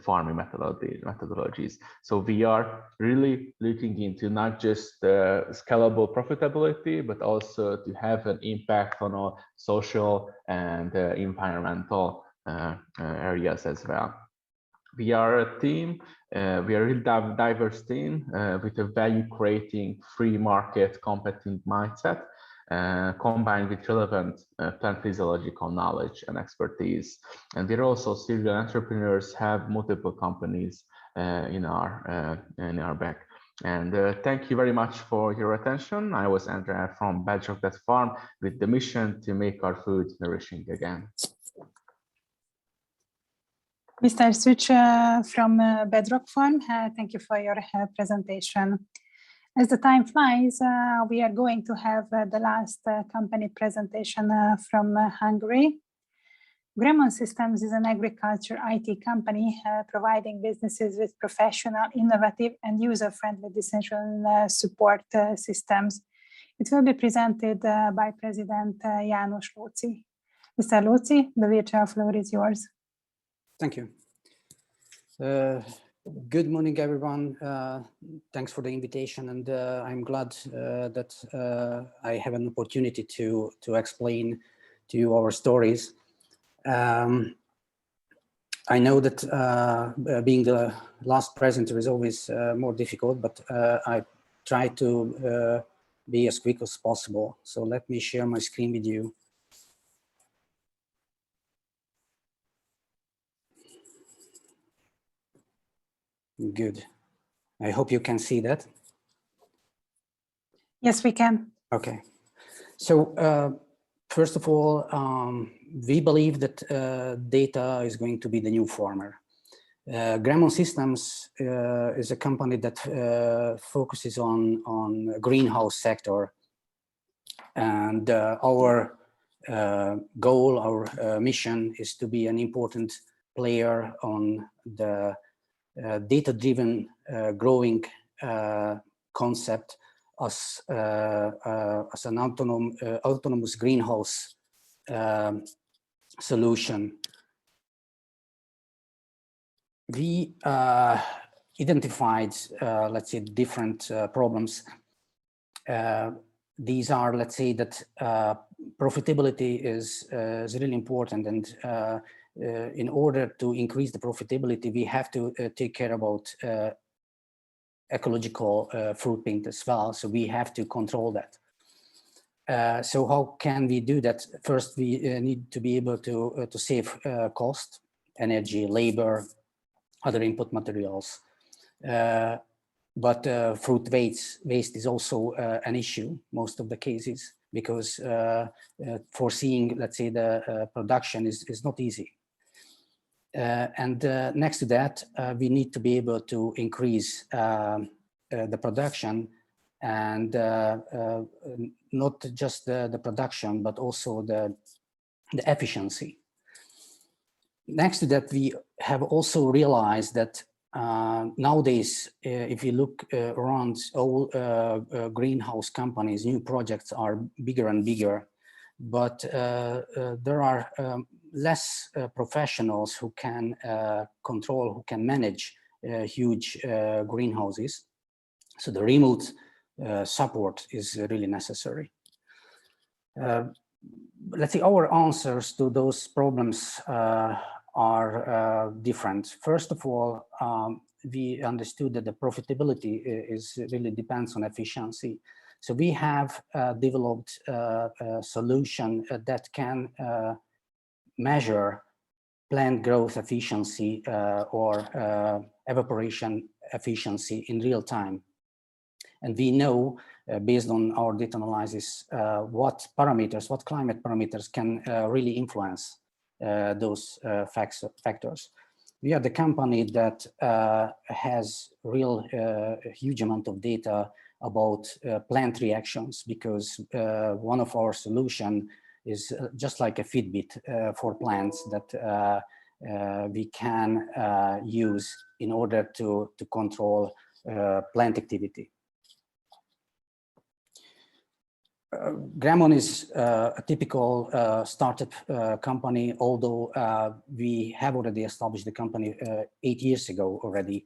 farming methodologies. So we are really looking into not just scalable profitability, but also to have an impact on our social and environmental areas as well. We are a team, we are a really diverse team with a value-creating, free market, competent mindset, combined with relevant plant physiological knowledge and expertise. And we're also serial entrepreneurs, have multiple companies in our back. And thank you very much for your attention. I was Andrea from Bedrock Farm with the mission to make our food nourishing again. Mr. Switch from Bedrock Farm, thank you for your presentation. As the time flies, we are going to have the last company presentation from Hungary. Gremon Systems is an agriculture IT company providing businesses with professional, innovative, and user-friendly decision support systems. It will be presented by President János Lóczy. Mr. Lóczy, the virtual floor is yours. Thank you. Good morning, everyone. Thanks for the invitation, and I'm glad that I have an opportunity to explain to you our stories. I know that being the last presenter is always more difficult, but I try to be as quick as possible. So let me share my screen with you. Good. I hope you can see that. Yes, we can. Okay. So first of all, we believe that data is going to be the new farmer. Gremon Systems is a company that focuses on greenhouse sector, and our goal, our mission is to be an important player on the data-driven growing concept as an autonomous greenhouse solution. We identified, let's say, different problems. These are, let's say, that profitability is really important, and in order to increase the profitability, we have to take care about ecological footprint as well. So we have to control that. So how can we do that? First, we need to be able to save cost, energy, labor, other input materials. But fruit waste is also an issue most of the cases, because foreseeing, let's say, the production is not easy. And next to that, we need to be able to increase the production, and not just the production, but also the efficiency. Next to that, we have also realized that nowadays, if you look around all greenhouse companies, new projects are bigger and bigger, but there are less professionals who can control, who can manage huge greenhouses. So the remote support is really necessary. Let's see, our answers to those problems are different. First of all, we understood that the profitability really depends on efficiency. So we have developed a solution that can measure plant growth efficiency or evaporation efficiency in real time. And we know, based on our data analysis, what parameters, what climate parameters can really influence those factors. We are the company that has real huge amount of data about plant reactions, because one of our solution is just like a Fitbit for plants that we can use in order to control plant activity. Grammon is a typical startup company, although we have already established the company 8 years ago already.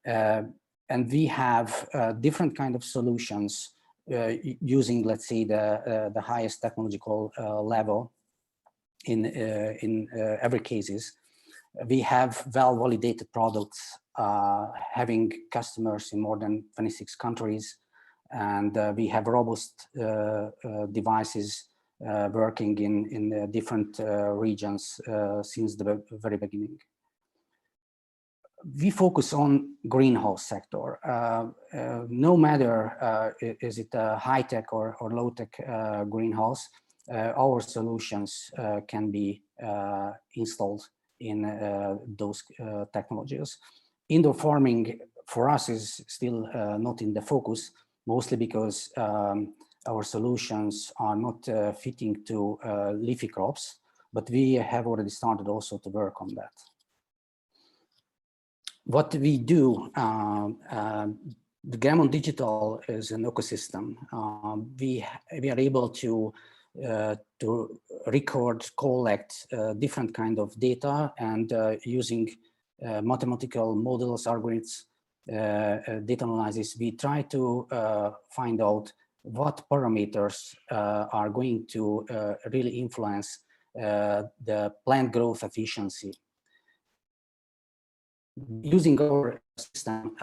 And we have different kind of solutions using, let's say, the highest technological level in every cases. We have well-validated products, having customers in more than 26 countries. And we have robust devices working in different regions since the very beginning. We focus on greenhouse sector. No matter is it a high-tech or low-tech greenhouse, our solutions can be installed in those technologies. Indoor farming for us is still not in the focus, mostly because our solutions are not fitting to leafy crops, but we have already started also to work on that. What we do, the Grammon Digital is an ecosystem. We are able to record, collect different kind of data, and using mathematical models, algorithms, data analysis, we try to find out what parameters are going to really influence the plant growth efficiency. Using our system,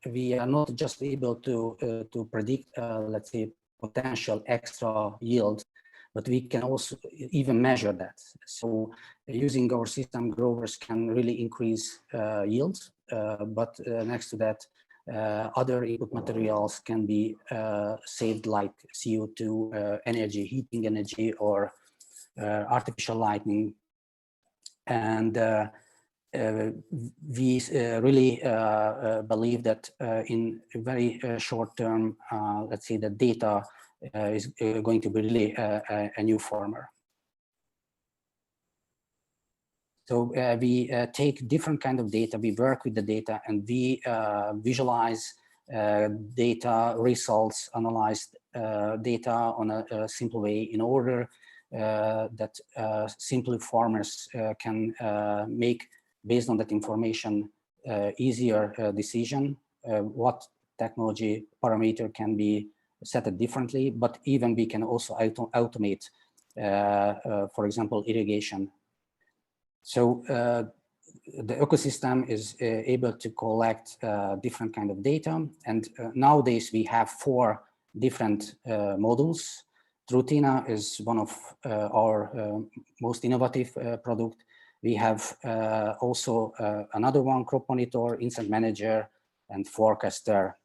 we are not just able to predict, let's say, potential extra yield, but we can also even measure that. So using our system, growers can really increase yields, but next to that, other input materials can be saved, like CO2, energy, heating energy, or artificial lighting. And we really believe that in a very short term, let's say, the data is going to be really a new farmer. So we take different kind of data, we work with the data, and we visualize data results, analyze data on a simple way, in order that simply farmers can make, based on that information, easier decision, what technology parameter can be set differently, but even we can also automate, for example, irrigation. So the ecosystem is able to collect different kind of data, and nowadays we have 4 different modules. Trutina is one of our most innovative product. We have also another one, Crop Monitor, Insect Manager, and Forecaster.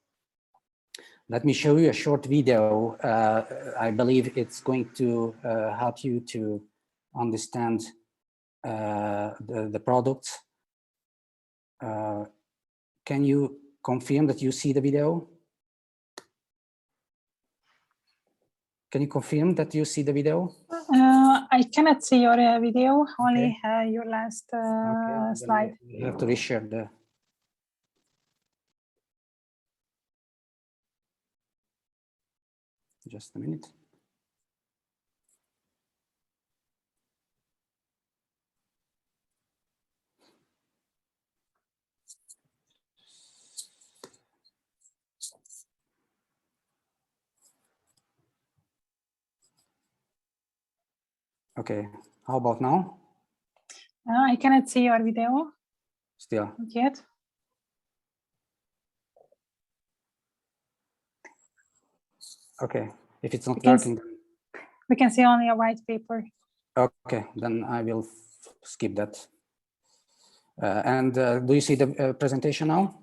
Let me show you a short video. I believe it's going to help you to understand the products. Can you confirm that you see the video? Can you confirm that you see the video? I cannot see your video, only your last slide. You have to reshare the. Just a minute. Okay, how about now? I cannot see your video. Still. Not yet. Okay, if it's not working. We can see only a white paper. Okay, then I will skip that. And do you see the presentation now?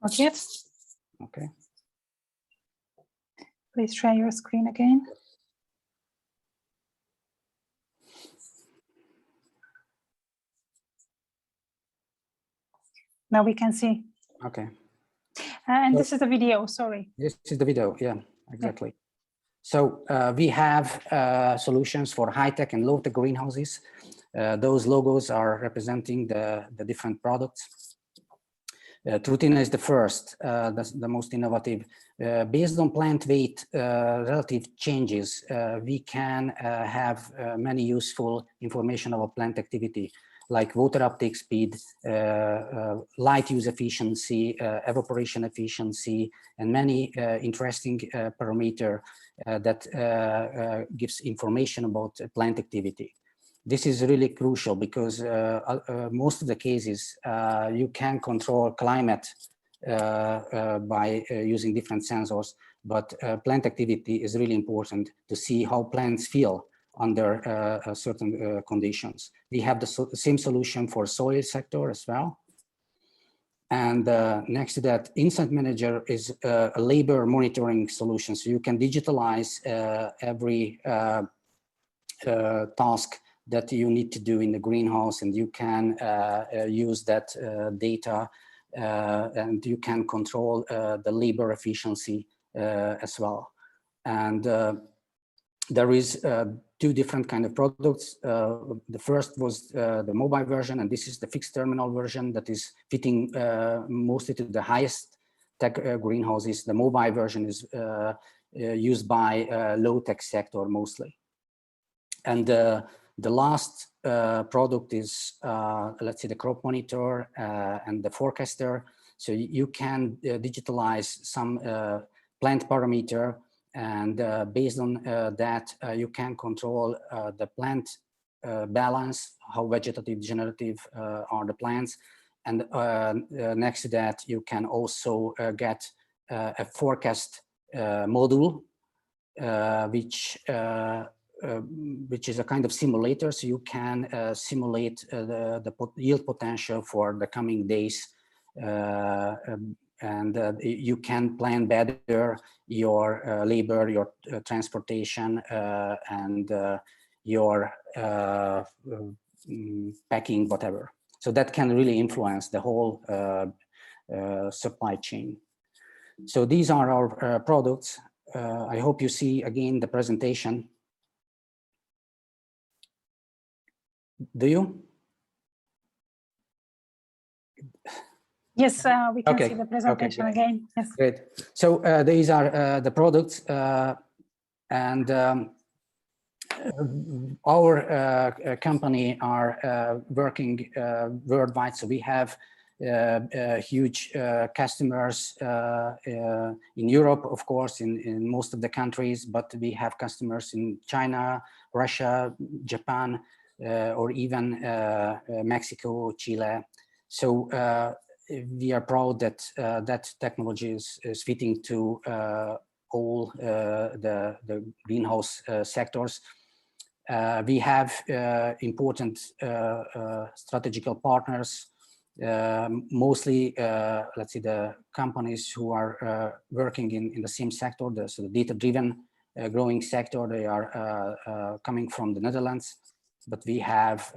Not yet. Okay. Please share your screen again. Now we can see. Okay. And this is the video, sorry. This is the video, yeah, exactly. Yeah. So we have solutions for high-tech and low-tech greenhouses. Those logos are representing the different products. Trutina is the first, the most innovative. Based on plant weight relative changes, we can have many useful information about plant activity, like water uptake speed, light use efficiency, evaporation efficiency, and many interesting parameters that gives information about plant activity. This is really crucial because most of the cases you can control climate by using different sensors, but plant activity is really important to see how plants feel under certain conditions. We have the same solution for soil sector as well. And next to that, Insight Manager is a labor monitoring solution. So you can digitalize every task that you need to do in the greenhouse, and you can use that data and you can control the labor efficiency as well. And there is two different kind of products. The first was the mobile version, and this is the fixed terminal version that is fitting mostly to the highest tech greenhouses. The mobile version is used by low tech sector mostly. And the last product is, let's say, the crop monitor and the forecaster. So you can digitalize some plant parameter, and based on that, you can control the plant balance, how vegetative, degenerative are the plants. And next to that, you can also get a forecast module, which is a kind of simulator. So you can simulate the yield potential for the coming days. And you can plan better your labor, your transportation, and your packing, whatever. So that can really influence the whole supply chain. So these are our products. I hope you see again the presentation. Do you? Yes, we can see the presentation again. Yes. Great. So these are the products, and our company are working worldwide. So we have huge customers in Europe, of course, in most of the countries, but we have customers in China, Russia, Japan, or even Mexico, Chile. So we are proud that that technology is fitting to all the greenhouse sectors. We have important strategical partners, mostly, let's say, the companies who are working in the same sector, so the data-driven growing sector. They are coming from the Netherlands, but we have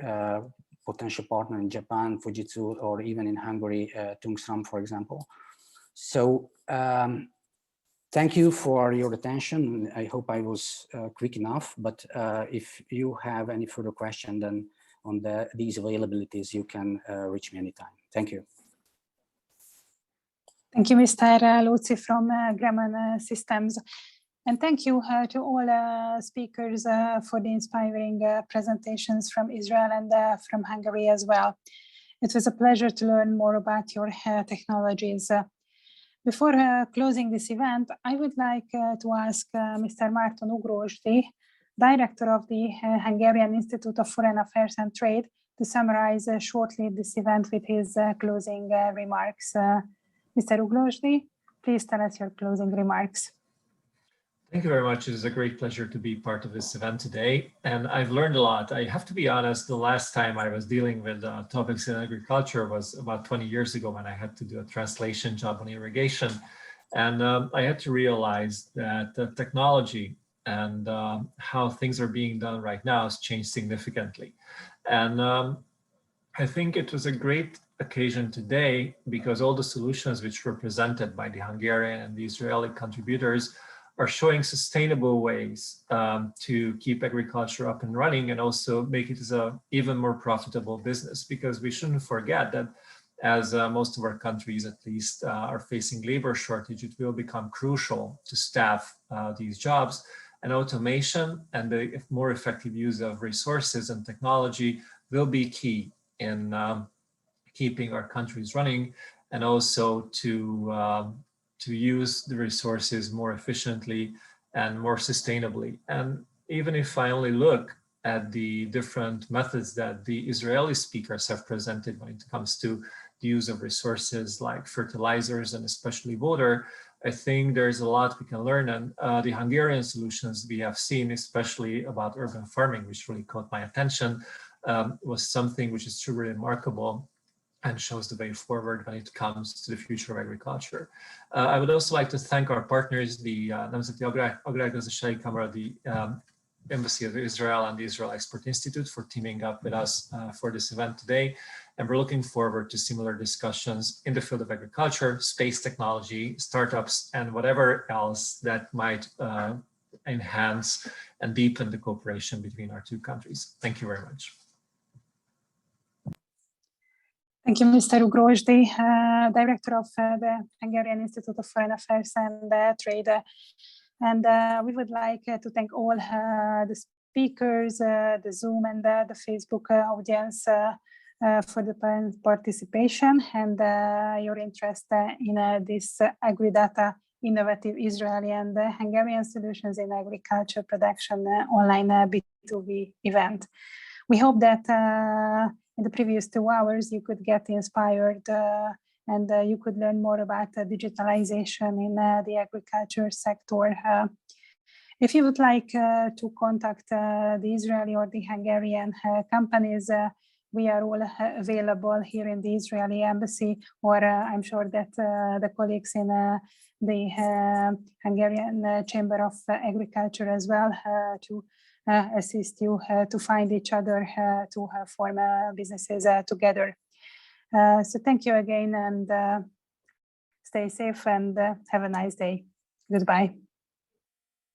potential partner in Japan, Fujitsu, or even in Hungary, Tungsram, for example. So thank you for your attention. I hope I was quick enough, but if you have any further question then on these availabilities, you can reach me anytime. Thank you. Thank you, Mr. Lóczy from Grumman Systems. And thank you to all speakers for the inspiring presentations from Israel and from Hungary as well. It was a pleasure to learn more about your technologies. Before closing this event, I would like to ask Mr. Márton Ugrósdy, Director of the Hungarian Institute of Foreign Affairs and Trade, to summarize shortly this event with his closing remarks. Mr. Ugrósdy, please tell us your closing remarks. Thank you very much. It is a great pleasure to be part of this event today. And I've learned a lot. I have to be honest, the last time I was dealing with topics in agriculture was about 20 years ago when I had to do a translation job on irrigation. And I had to realize that the technology and how things are being done right now has changed significantly. And I think it was a great occasion today because all the solutions which were presented by the Hungarian and the Israeli contributors are showing sustainable ways to keep agriculture up and running and also make it as an even more profitable business, because we shouldn't forget that as most of our countries at least are facing labor shortage, it will become crucial to staff these jobs, and automation and the more effective use of resources and technology will be key in keeping our countries running, and also to use the resources more efficiently and more sustainably. And even if I only look at the different methods that the Israeli speakers have presented when it comes to the use of resources like fertilizers and especially water, I think there's a lot we can learn. And the Hungarian solutions we have seen, especially about urban farming, which really caught my attention, was something which is truly remarkable and shows the way forward when it comes to the future of agriculture. I would also like to thank our partners, the Nemzeti Agrárgazdasági Kamara, the Embassy of Israel, and the Israel Export Institute for teaming up with us for this event today. And we're looking forward to similar discussions in the field of agriculture, space technology, startups, and whatever else that might enhance and deepen the cooperation between our two countries. Thank you very much. Thank you, Mr. Ugrósdy, Director of the Hungarian Institute of Foreign Affairs and Trade. And we would like to thank all the speakers, the Zoom and the Facebook audience for the participation and your interest in this AgriData innovative Israeli and Hungarian solutions in agriculture production online B2B event. We hope that in the previous 2 hours, you could get inspired and you could learn more about digitalization in the agriculture sector. If you would like to contact the Israeli or the Hungarian companies, we are all available here in the Israeli embassy, or I'm sure that the colleagues in the Hungarian Chamber of Agriculture as well to assist you to find each other to form businesses together. So thank you again, and stay safe and have a nice day. Goodbye.